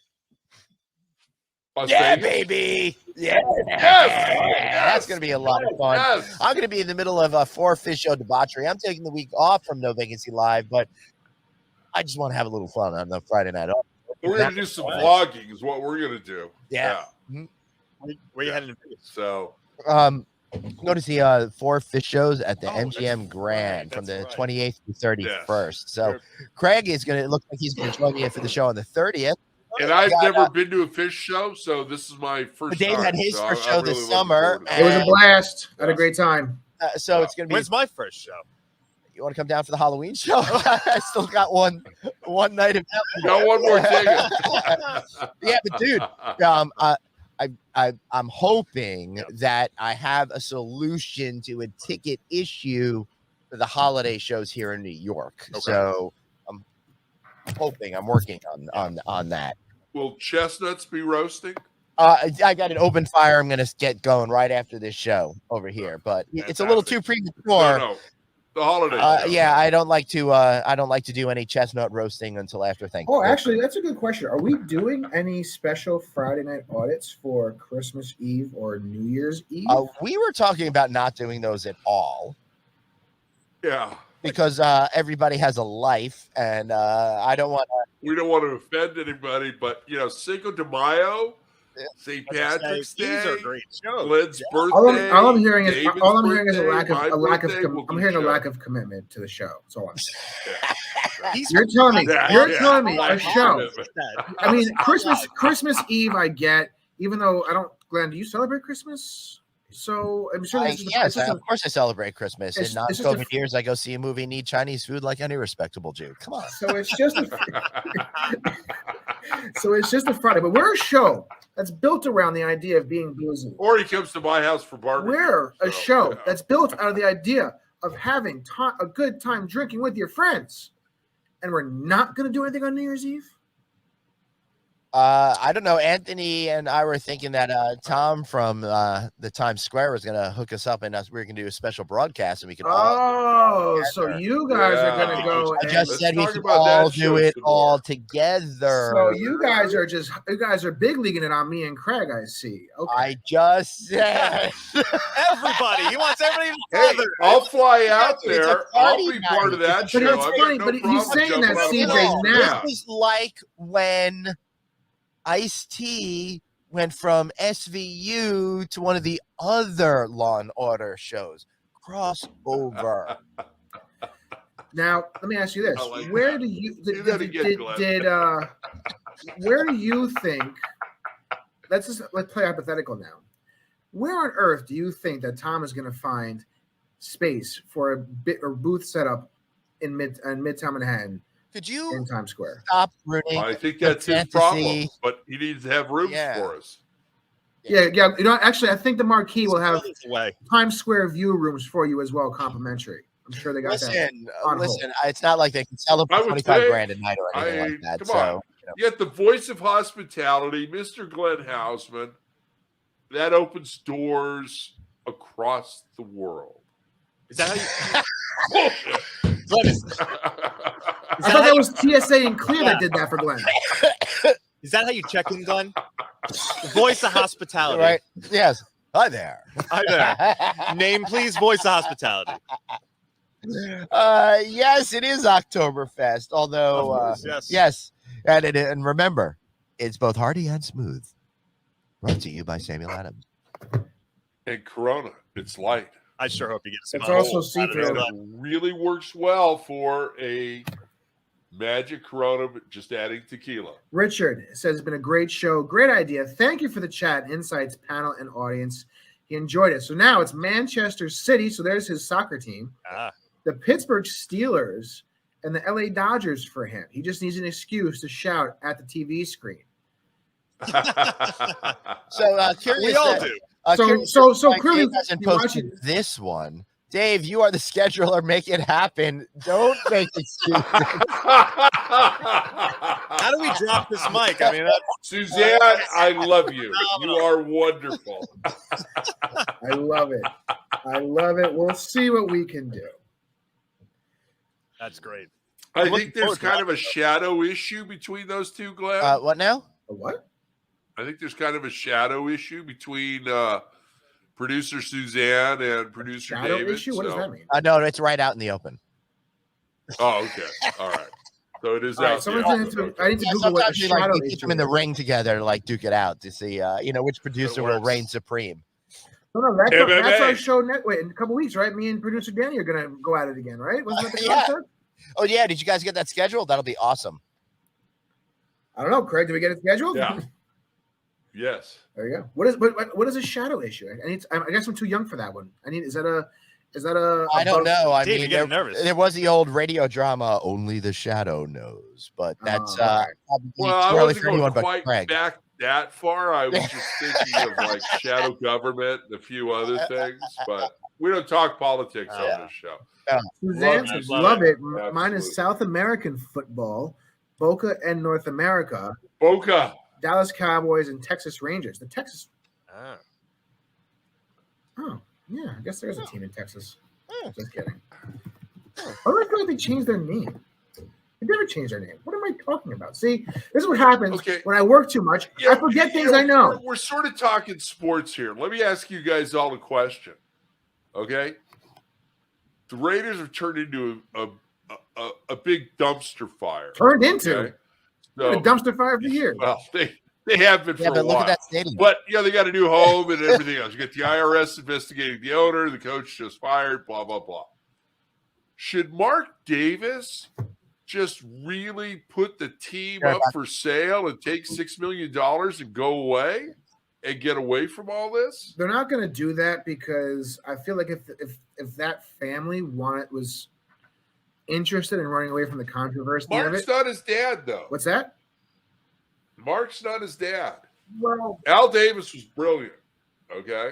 Las Yeah, Vegas? baby. Yeah. Yes. That's going to be a lot of fun. Yes. I'm going to be in the middle of a 4-fish show debauchery. I'm taking the week off from No Vacancy Live, but I just want to have a little fun on the Friday night. We're going to do some vlogging is what we're going to do. Yeah. Where you heading to Vegas? So, Go to see 4-fish shows at the Oh, that's MGM Grand right, from the that's right. 28th to 31st. Yes. So Craig is going to look like he's going to join me for the show on the 30th. and I've got, never been to a fish show, so this is my first Dave time. had his so first I'm show really this looking summer, forward to It was that. a blast. I had a great time. So it's going to be. When's my first show? You want to come down for the Halloween show? I still got one night of Got one more ticket. Yeah, but dude, I'm hoping that I have a solution to a ticket issue for the holiday shows here in New York. Okay. So I'm hoping, I'm working on that. Will chestnuts be roasting? I got an open fire. I'm gonna get going right after this show over here, but it's a little too premature. No. The holiday. show. Yeah, I don't like to do any chestnut roasting until after Thanksgiving. Oh, actually, that's a good question. Are we doing any special Friday night audits for Christmas Eve or New Year's Eve? We were talking about not doing those at all Yeah. because everybody has a life, and I don't want to. We don't want to offend anybody, but Cinco de Mayo, St. Patrick's These Day, are great shows. Glenn's all birthday. I'm hearing is David's all I'm hearing is a birthday, lack of my birthday, we'll I'm do hearing a show. lack of commitment to the show. That's all I'm saying. These You're telling me Yeah, you're yeah. telling me Lack a of show. commitment. I mean, Christmas Eve I get, even though I don't. Glenn, do you celebrate Christmas So I'm sure this is yes, of course I celebrate Christmas. In it's just non-COVID years, I go see a movie and eat Chinese food like any respectable Jew. Come on. So it's just a Friday, but we're a show that's built around the idea of being boozy. Or he comes to my house for barbecue. We're a show that's built out of the idea of having a good time drinking with your friends. And we're not going to do anything on New Year's Eve? I don't know. Anthony and I were thinking that Tom from the Times Square was going to hook us up, and we were going to do a special broadcast, and we could all. So you guys are going to go. I just said we could all do it all together. So you guys are big leaguing it on me and Craig. I see. Okay. I just said everybody. He wants everybody together. Hey, I'll fly out there. I'll be part of that show. But it's funny. But he's saying that, CJ. Now this is like when Ice-T went from SVU to one of the other Law and Order shows. Crossover. Now, let me ask you this: where do you where do you think? Let's play hypothetical now. Where on earth do you think that Tom is going to find space for a booth setup in Midtown Manhattan? Could you in Times Square stop rooting? I think that's his problem, but he needs to have rooms for us. Yeah. You know, actually, I think the marquee will have Times Square view rooms for you as well, complimentary. I'm sure they got that. Listen, it's not like they can sell them for 25 grand a night or anything like that. Come on. Yet the voice of hospitality, Mr. Glenn Hausman, that opens doors across the world. Is that how you? I thought that was TSA and Clear that did that for Glenn. Is that how you check in, Glenn? Voice of hospitality. Right. Yes. Hi there. Hi there. Name, please. Voice of hospitality. Yes, it is Oktoberfest. Although, yes. And remember, it's both hearty and smooth. Brought to you by Samuel Adams. And Corona. It's light. I sure hope you get some. It's also see-through. It really works well for a Magic Corona, but just adding tequila. Richard says it's been a great show. Great idea. Thank you for the chat, insights, panel, and audience. He enjoyed it. So now it's Manchester City. So there's his soccer team. The Pittsburgh Steelers and the LA Dodgers for him. He just needs an excuse to shout at the TV screen. So curious. We all do. So clearly, Dave hasn't posted this one. Dave, you are the scheduler. Make it happen. Don't make excuses. How do we drop this mic? I mean, Suzanne, I love you. You are wonderful. I love it. I love it. We'll see what we can do. That's great. I think there's kind of a shadow issue between those two, Glenn. What now? A what? I think there's kind of a shadow issue between producer Suzanne and producer shadow David. Issue? What does that mean? No, it's right out in the open. Oh, okay. All right. So it is All right, out. I need to Google what the shadow we keep them in the ring together to duke it out to see, which producer will reign supreme. No, that's our show. Wait, in a couple weeks, right? Me and producer Danny are gonna go at it again, right? Wasn't that the concept? Oh yeah, did you guys get that scheduled? That'll be awesome. I don't know, Craig. Did we get it scheduled? Yeah. Yes. There you go. What is a shadow issue? I guess I'm too young for that one. Is that a? I don't know. I Dave, mean, there was the old radio drama, "Only the Shadow Knows," but that's well, I wasn't going quite back that far. I was just thinking of shadow government and a few other things, but we don't talk politics on this show. Suzanne says, love it. Mine is South American football, Boca and North America. Boca. Dallas Cowboys and Texas Rangers. The Texas. Oh, yeah. I guess there's a team in Texas. Just kidding. Why do I feel like they changed their name? They never changed their name. What am I talking about? See, this is what happens when I work too much. I forget things I know. We're sort of talking sports here. Let me ask you guys all a question. Okay? The Raiders have turned into a big dumpster fire. Turned into? Okay? So, a dumpster fire for years. Well, they have been for a while. Look at that stadium. But they got a new home and everything else. You get the IRS investigating the owner, the coach just fired, blah, blah, blah. Should Mark Davis just really put the team up for sale and take $6 million and go away? and get away from all this? They're not going to do that because I feel like if that family was interested in running away from the controversy of Mark's it. not his dad, though. What's that? Mark's not his dad. Well, Al Davis was brilliant. Okay,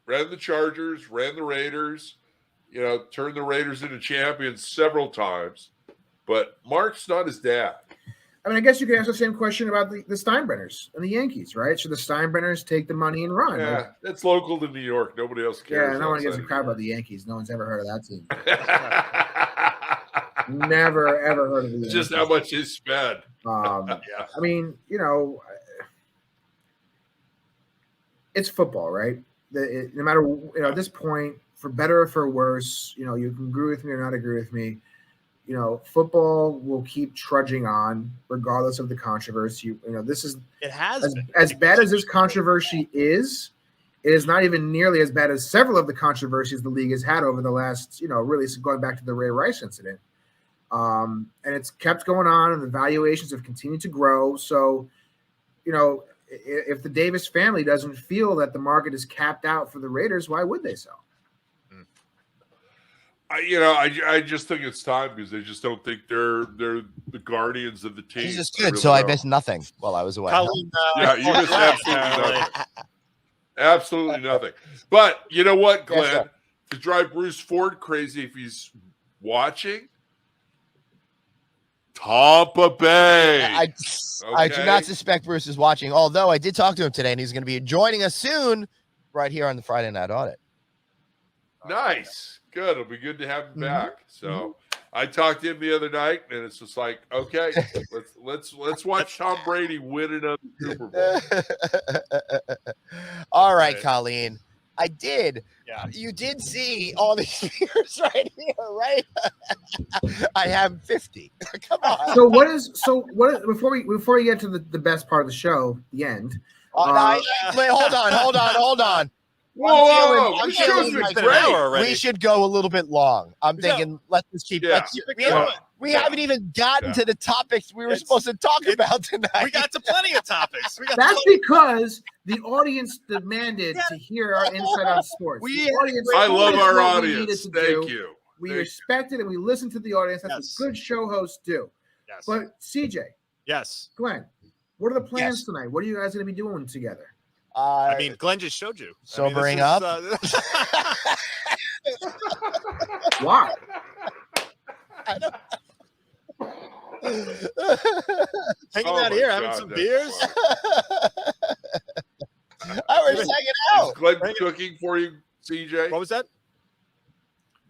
ran the Chargers, ran the Raiders. Turned the Raiders into champions several times. But Mark's not his dad. I mean, I guess you could ask the same question about the Steinbrenners and the Yankees, right? Should the Steinbrenners take the money and run? Yeah, it's local to New York. Nobody else cares. Yeah, no one gives a crap about the Yankees. No one's ever heard of that team. Never, ever heard of the Yankees. Just how much is spent. I mean, it's football, right? No matter, at this point, for better or for worse, you can agree with me or not agree with me. Football will keep trudging on regardless of the controversy. This is as bad as this controversy is. It is not even nearly as bad as several of the controversies the league has had over the last, really going back to the Ray Rice incident. And it's kept going on, and the valuations have continued to grow. So, if the Davis family doesn't feel that the market is capped out for the Raiders, why would they sell? I just think it's time because they just don't think they're the guardians of the team. He's just good, so I missed nothing while I was away. You missed absolutely nothing. Absolutely nothing. But you know what, Glenn? Yes, to drive Bruce Ford crazy if he's watching, Tampa Bay. I do not suspect Bruce is watching, although I did talk to him today, and he's going to be joining us soon right here on the Friday Night Audit. Nice. Good. It'll be good to have him back. So I talked to him the other night, and it's just like, okay, let's watch Tom Brady win another Super Bowl. All right, Colleen. I did. Yeah. You did see all these beers right here, right? I have 50. Come on. So what before we get to the best part of the show, the end. Wait, hold on. Whoa! We should go a little bit long. I'm thinking, let's just keep. Yeah. We haven't even gotten to the topics we were supposed to talk about tonight. We got to plenty of topics. That's because the audience demanded to hear our insight on sports. I love our audience. Thank you. We respect it and we listen to the audience. That's what good show hosts do. Yes. But CJ, yes, Glenn, what are the plans tonight? What are you guys going to be doing together? Glenn just showed you. Sobering up. Why? Hanging out here, having some beers. I was hanging out. Is Glenn cooking for you, CJ? What was that?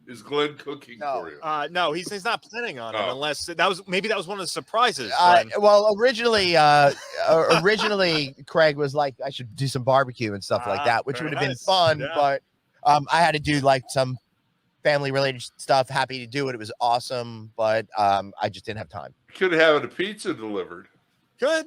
Is Glenn cooking for you? No, he's not planning on it unless that was one of the surprises. Well, originally Craig was like, I should do some barbecue and stuff like that, which would have been fun. Yeah. But I had to do like some family related stuff. Happy to do it. It was awesome, but I just didn't have time. Could have had a pizza delivered. Good.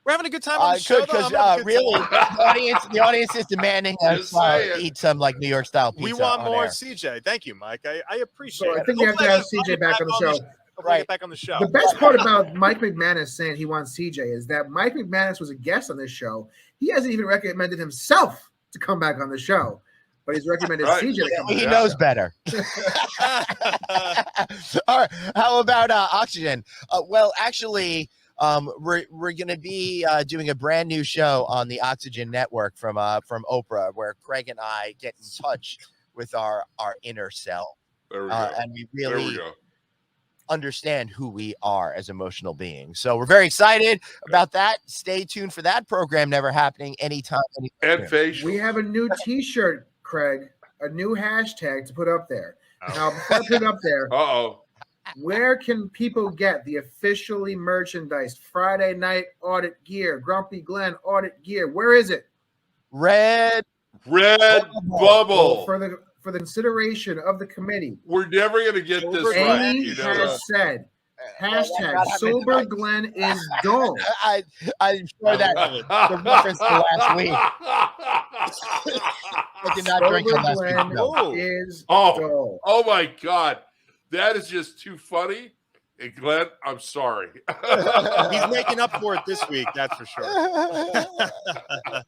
We're having a good time on the show. Because really, the audience is demanding us eat some like New York style pizza. We want more air. CJ. Thank you, Mike. I appreciate it. I think you have to have CJ back on the show. Right, back on the show. The best part about Mike McManus saying he wants CJ is that Mike McManus was a guest on this show. He hasn't even recommended himself to come back on the show, but he's recommended CJ to come back. He knows better. All right. How about Oxygen? Well, actually, we're going to be doing a brand new show on the Oxygen Network from Oprah, where Craig and I get in touch with our inner self. There we go. And we really understand who we are as emotional beings. So we're very excited about that. Stay tuned for that program. Never happening anytime. And facial. We have a new T-shirt, Craig. A new hashtag to put up there. Now, before I put it up there, where can people get the officially merchandised Friday Night Audit gear, Grumpy Glenn Audit gear? Where is it? Red Bubble. For the consideration of the committee. We're never going to get this right. Amy has said, hashtag sober Glenn is dull. I'm sure that the reference to last week. I did not drink Sober last Glenn week. is dull. Oh my God. That is just too funny Hey, Glenn, I'm sorry. He's making up for it this week, that's for sure.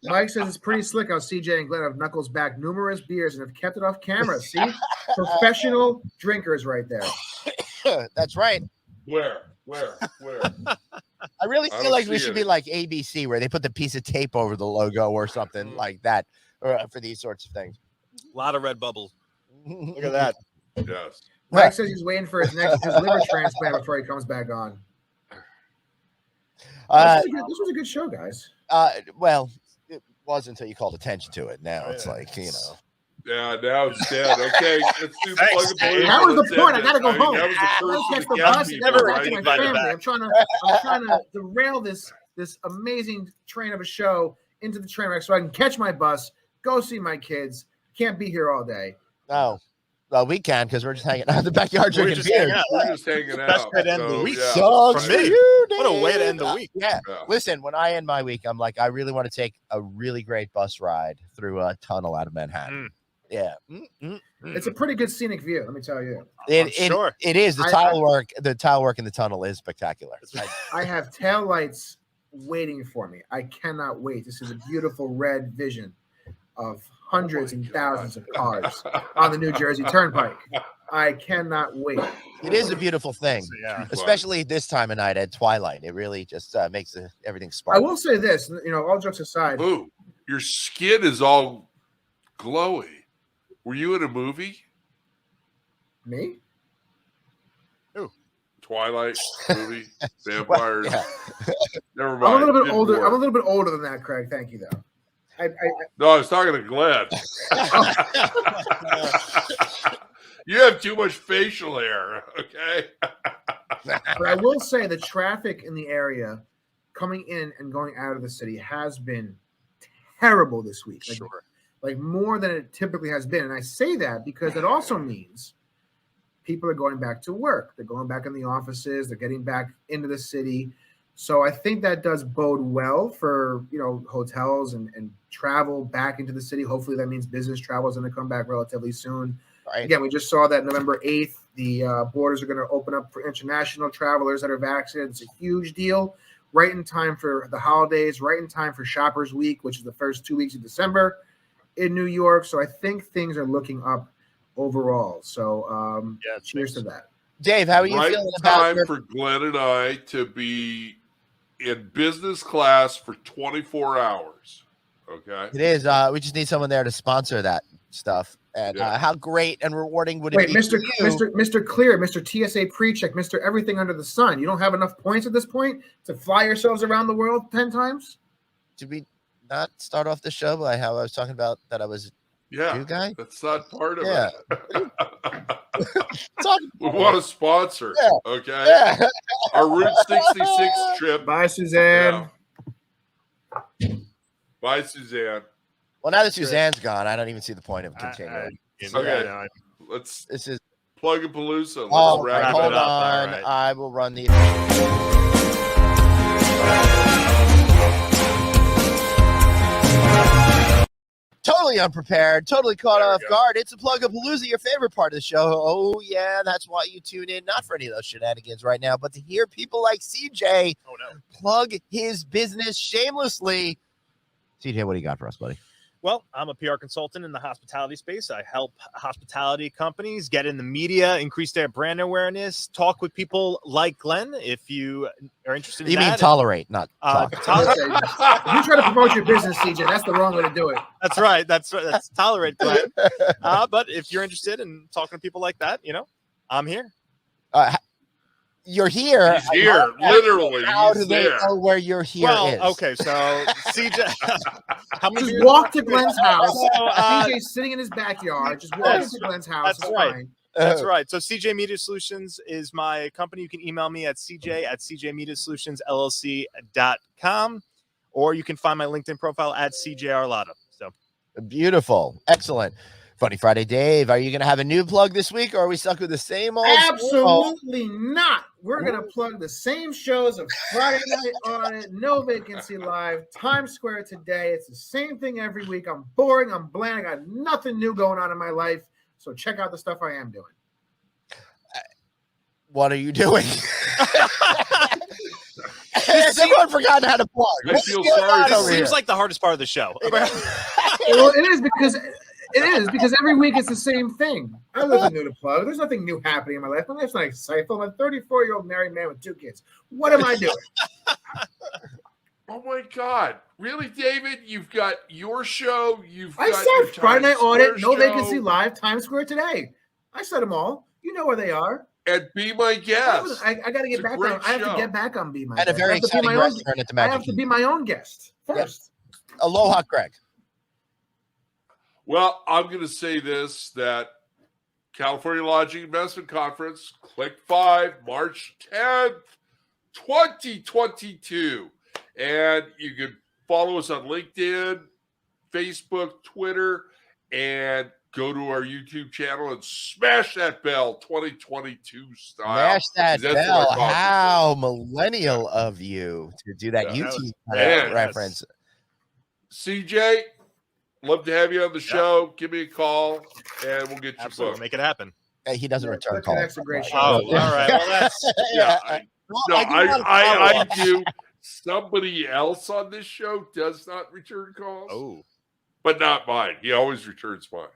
Mike says it's pretty slick how CJ and Glenn have knuckles back numerous beers and have kept it off camera. See? Professional drinkers right there. That's right. Where? I really I feel don't like we see should any. be like ABC, where they put the piece of tape over the logo or something like that for these sorts of things. A lot of red bubbles. Look at that. Yes. Mike says he's waiting for his liver transplant before he comes back on. This was a good show, guys. Well, it was until you called attention to it. Now it's like, you know. Yeah, now it's dead. Okay, let's do Thanks, Plug and Dave. Palooza. That was the Let's point. end I gotta it. go mean, home. That was the first Catch of the the bus. guest Never people, back to my right? family. I'm trying to derail this amazing train of a show into the train wreck so I can catch my bus, go see my kids. Can't be here all day. No. Well, we can because we're just hanging out in the backyard We're drinking just beer. hanging out. We're just hanging Best out. way to end the week. Sucks For for me. you, What a way to Dave. end the week. Yeah. Yeah. Listen, when I end my week, I'm like, I really want to take a really great bus ride through a tunnel out of Manhattan. Yeah. It's a pretty good scenic view, let me tell you. Sure. It is. The I- tile work in the tunnel is spectacular. I have taillights waiting for me. I cannot wait. This is a beautiful red vision of hundreds and thousands of cars on the New Jersey Turnpike. I cannot wait. It is a beautiful thing, Yeah. especially this time of night at twilight. It really just makes everything I sparkle. will say this, all jokes aside. Ooh, your skin is all glowy. Were you in a movie? Me? Twilight movie, vampires. Yeah. Never mind. I'm a little bit Didn't older. work. I'm a little bit older than that, Craig. Thank you, though. No, I was talking to Glenn. You have too much facial hair. Okay. But I will say the traffic in the area coming in and going out of the city has been terrible this week. Like more than it typically has been. And I say that because it also means people are going back to work. They're going back in the offices. They're getting back into the city. So I think that does bode well for, hotels and travel back into the city. Hopefully that means business travel is going to come back relatively soon. Right. Again, we just saw that November 8th, the borders are going to open up for international travelers that are vaccinated. It's a huge deal. Right in time for the holidays, right in time for Shoppers Week, which is the first 2 weeks of December in New York. So I think things are looking up overall. So cheers to that. Dave, how are you Right feeling about time for Glenn and I to be in business class for 24 hours. Okay. It is. We just need someone there to sponsor that stuff. And how great and rewarding would it be? Mr. Clear, Mr. TSA pre-check, Mr. Everything under the sun. You don't have enough points at this point to fly yourselves around the world 10 times? Did we not start off the show by how I was talking about that I was you guy? That's not part of Yeah. it. We want a sponsor. Yeah. Okay. Yeah. Our Route 66 trip. Bye, Suzanne. Yeah. Bye, Suzanne. Well, now that Suzanne's gone, I don't even see the point of continuing. Okay. Let's This is Plug and Palooza. Let's hold wrap it on. up. All right. I will run the. Totally unprepared, totally caught There we off go. guard. It's a Plug and Palooza, your favorite part of the show. Oh, yeah, that's why you tune in. Not for any of those shenanigans right now, but to hear people like CJ plug his business shamelessly. CJ, what do you got for us, buddy? Well, I'm a PR consultant in the hospitality space. I help hospitality companies get in the media, increase their brand awareness, talk with people like Glenn. If you are interested in You that. mean tolerate, not talk. If you try to promote your business, CJ, that's the wrong way to do it. That's right. That's tolerate, Glenn. But if you're interested in talking to people like that, I'm here. You're here. He's here. Literally. How do He's they there. know where you're here Well, is? okay, so CJ, how many Just beers- walk to Glenn's house. So, CJ's sitting in his backyard. Just walk Yes. to Glenn's house. That's It's right. fine. That's right. So CJ Media Solutions is my company. You can email me at cj@cjmediasolutionsllc.com, or you can find my LinkedIn profile at CJ Arlotta. So Beautiful. Excellent. Funny Friday, Dave. Are you going to have a new plug this week, or are we stuck with the same old? Absolutely not. We're going to plug the same shows of Friday Night Audit, No Vacancy Live, Times Square Today. It's the same thing every week. I'm boring. I'm bland. I got nothing new going on in my life. So check out the stuff I am doing. What are you doing? Has everyone forgotten how to plug? I What's feel going sorry on for This over you. seems here? like the hardest part of the show. Well, it is because every week it's the same thing. I have nothing new to plug. There's nothing new happening in my life. My life's not exciting. I'm a 34-year-old married man with 2 kids. What am I doing? Oh my God! Really, David? You've got your show. I got your said Friday Night Times Square Audit, No show, Vacancy Live, Times Square today. I said them all. You know where they are. and Be My Guest. I got to It's get a back great on. I have to show. get back on Be My And a Guest. very I have to be exciting my own. restaurant at the I Magic have to Kingdom. be my own guest first. Aloha, Greg. Well, I'm going to say this, that California Lodging Investment Conference, Click 5, March 10th, 2022. And you can follow us on LinkedIn, Facebook, Twitter, and go to our YouTube channel and smash that bell 2022 style. Smash that 'cause that's what our bell. conference How millennial of you to do that Yeah, YouTube man. reference. CJ, love to have you on the show. Give me a call, and we'll get you Absolutely, booked. make it happen. He doesn't return That calls. Connect's a great show. Oh, all right. Well, that's Yeah, Well, No, do want to follow I up. do. Somebody else on this show does not return calls, oh. but not mine. He always returns mine.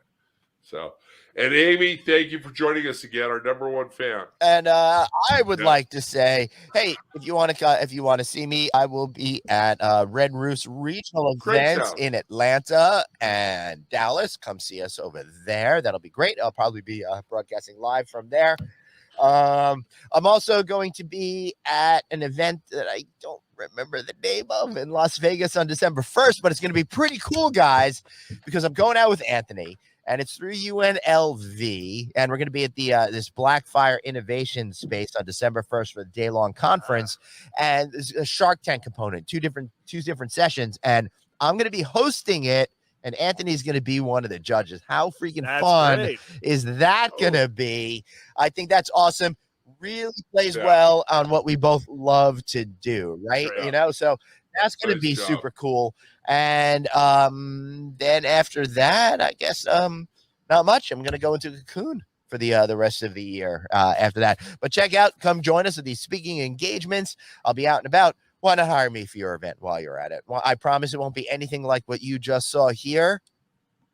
So, and Amy, thank you for joining us again, our #1 fan. And I would Yeah. like to say, hey, if you want to see me, I will be at Red Roof's regional Craig's events house. in Atlanta and Dallas. Come see us over there. That'll be great. I'll probably be broadcasting live from there. I'm also going to be at an event that I don't remember the name of in Las Vegas on December 1st, but it's going to be pretty cool, guys, because I'm going out with Anthony. And it's through UNLV, and we're going to be at the this Blackfire Innovation Space on December 1st for the day-long conference. And there's a Shark Tank component, two different sessions, and I'm going to be hosting it, and Anthony's going to be one of the judges. How freaking That's fun great. is that going to be? I think that's awesome. Really plays Yeah. well on what we both love to do, right? Yeah. You know, so that's going to Nice be job. super cool. And then after that, I guess not much. I'm gonna go into Cocoon for the rest of the year after that. But come join us at these speaking engagements. I'll be out and about. Why not hire me for your event while you're at it? Well, I promise it won't be anything like what you just saw here.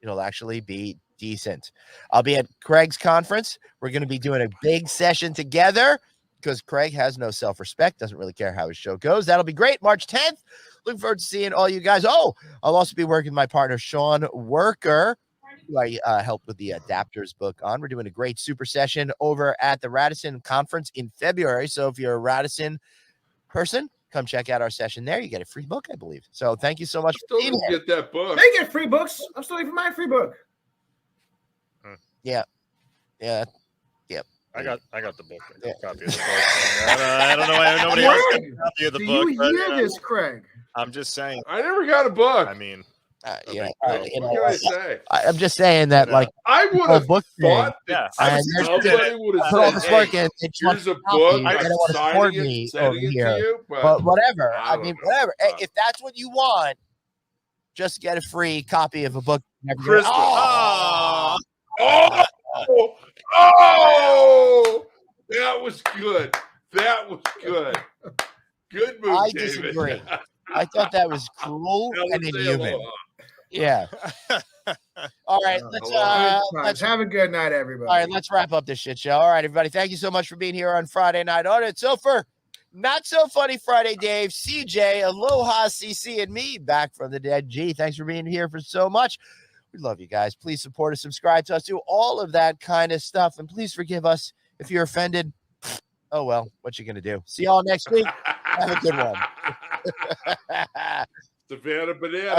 It'll actually be decent. I'll be at Craig's conference. We're gonna be doing a big session together because Craig has no self-respect, doesn't really care how his show goes. That'll be great. March 10th. Looking forward to seeing all you guys. Oh, I'll also be working with my partner, Sean Worker, who I helped with the Adapters book on. We're doing a great super session over at the Radisson conference in February. So if you're a Radisson person, come check out our session there. You get a free book, I believe. So thank you so much for being Don't here. get that book. They get free books. I'm still waiting for my free book. Yeah. I got the book. I got Yeah. a copy of the book. I don't know why nobody else got a Craig, copy of the do book. you but, hear this, Craig? I'm just saying. I never got a book. I mean, Yeah. What You What know, can I say? I'm just saying that, Yeah. like, I would whole have book thought yeah, that I was somebody interested. would have put all said, this hey, work in. They want here's a copy. book. They don't I'm want to support signing it, me sending over it here. to you. But whatever. I I don't mean, know. whatever. If that's what you want, just get a free copy of a book. Christmas. Oh, Oh, oh, that was good. That was good. Good move, I David. disagree. I thought that was cruel Now and let's say inhuman. aloha. Yeah. All right. Good Aloha. Let's Have a good night, everybody. all right. Let's wrap up this shit show. All right, everybody. Thank you so much for being here on Friday Night Audit. So for Not So Funny Friday, Dave, CJ, Aloha, CC, and me back from the dead. G. Thanks for being here for so much. We love you guys. Please support us, subscribe to us, do all of that kind of stuff, and please forgive us if you're offended. Oh well, what you gonna do? See y'all next week. Have a good one. Savannah Banana.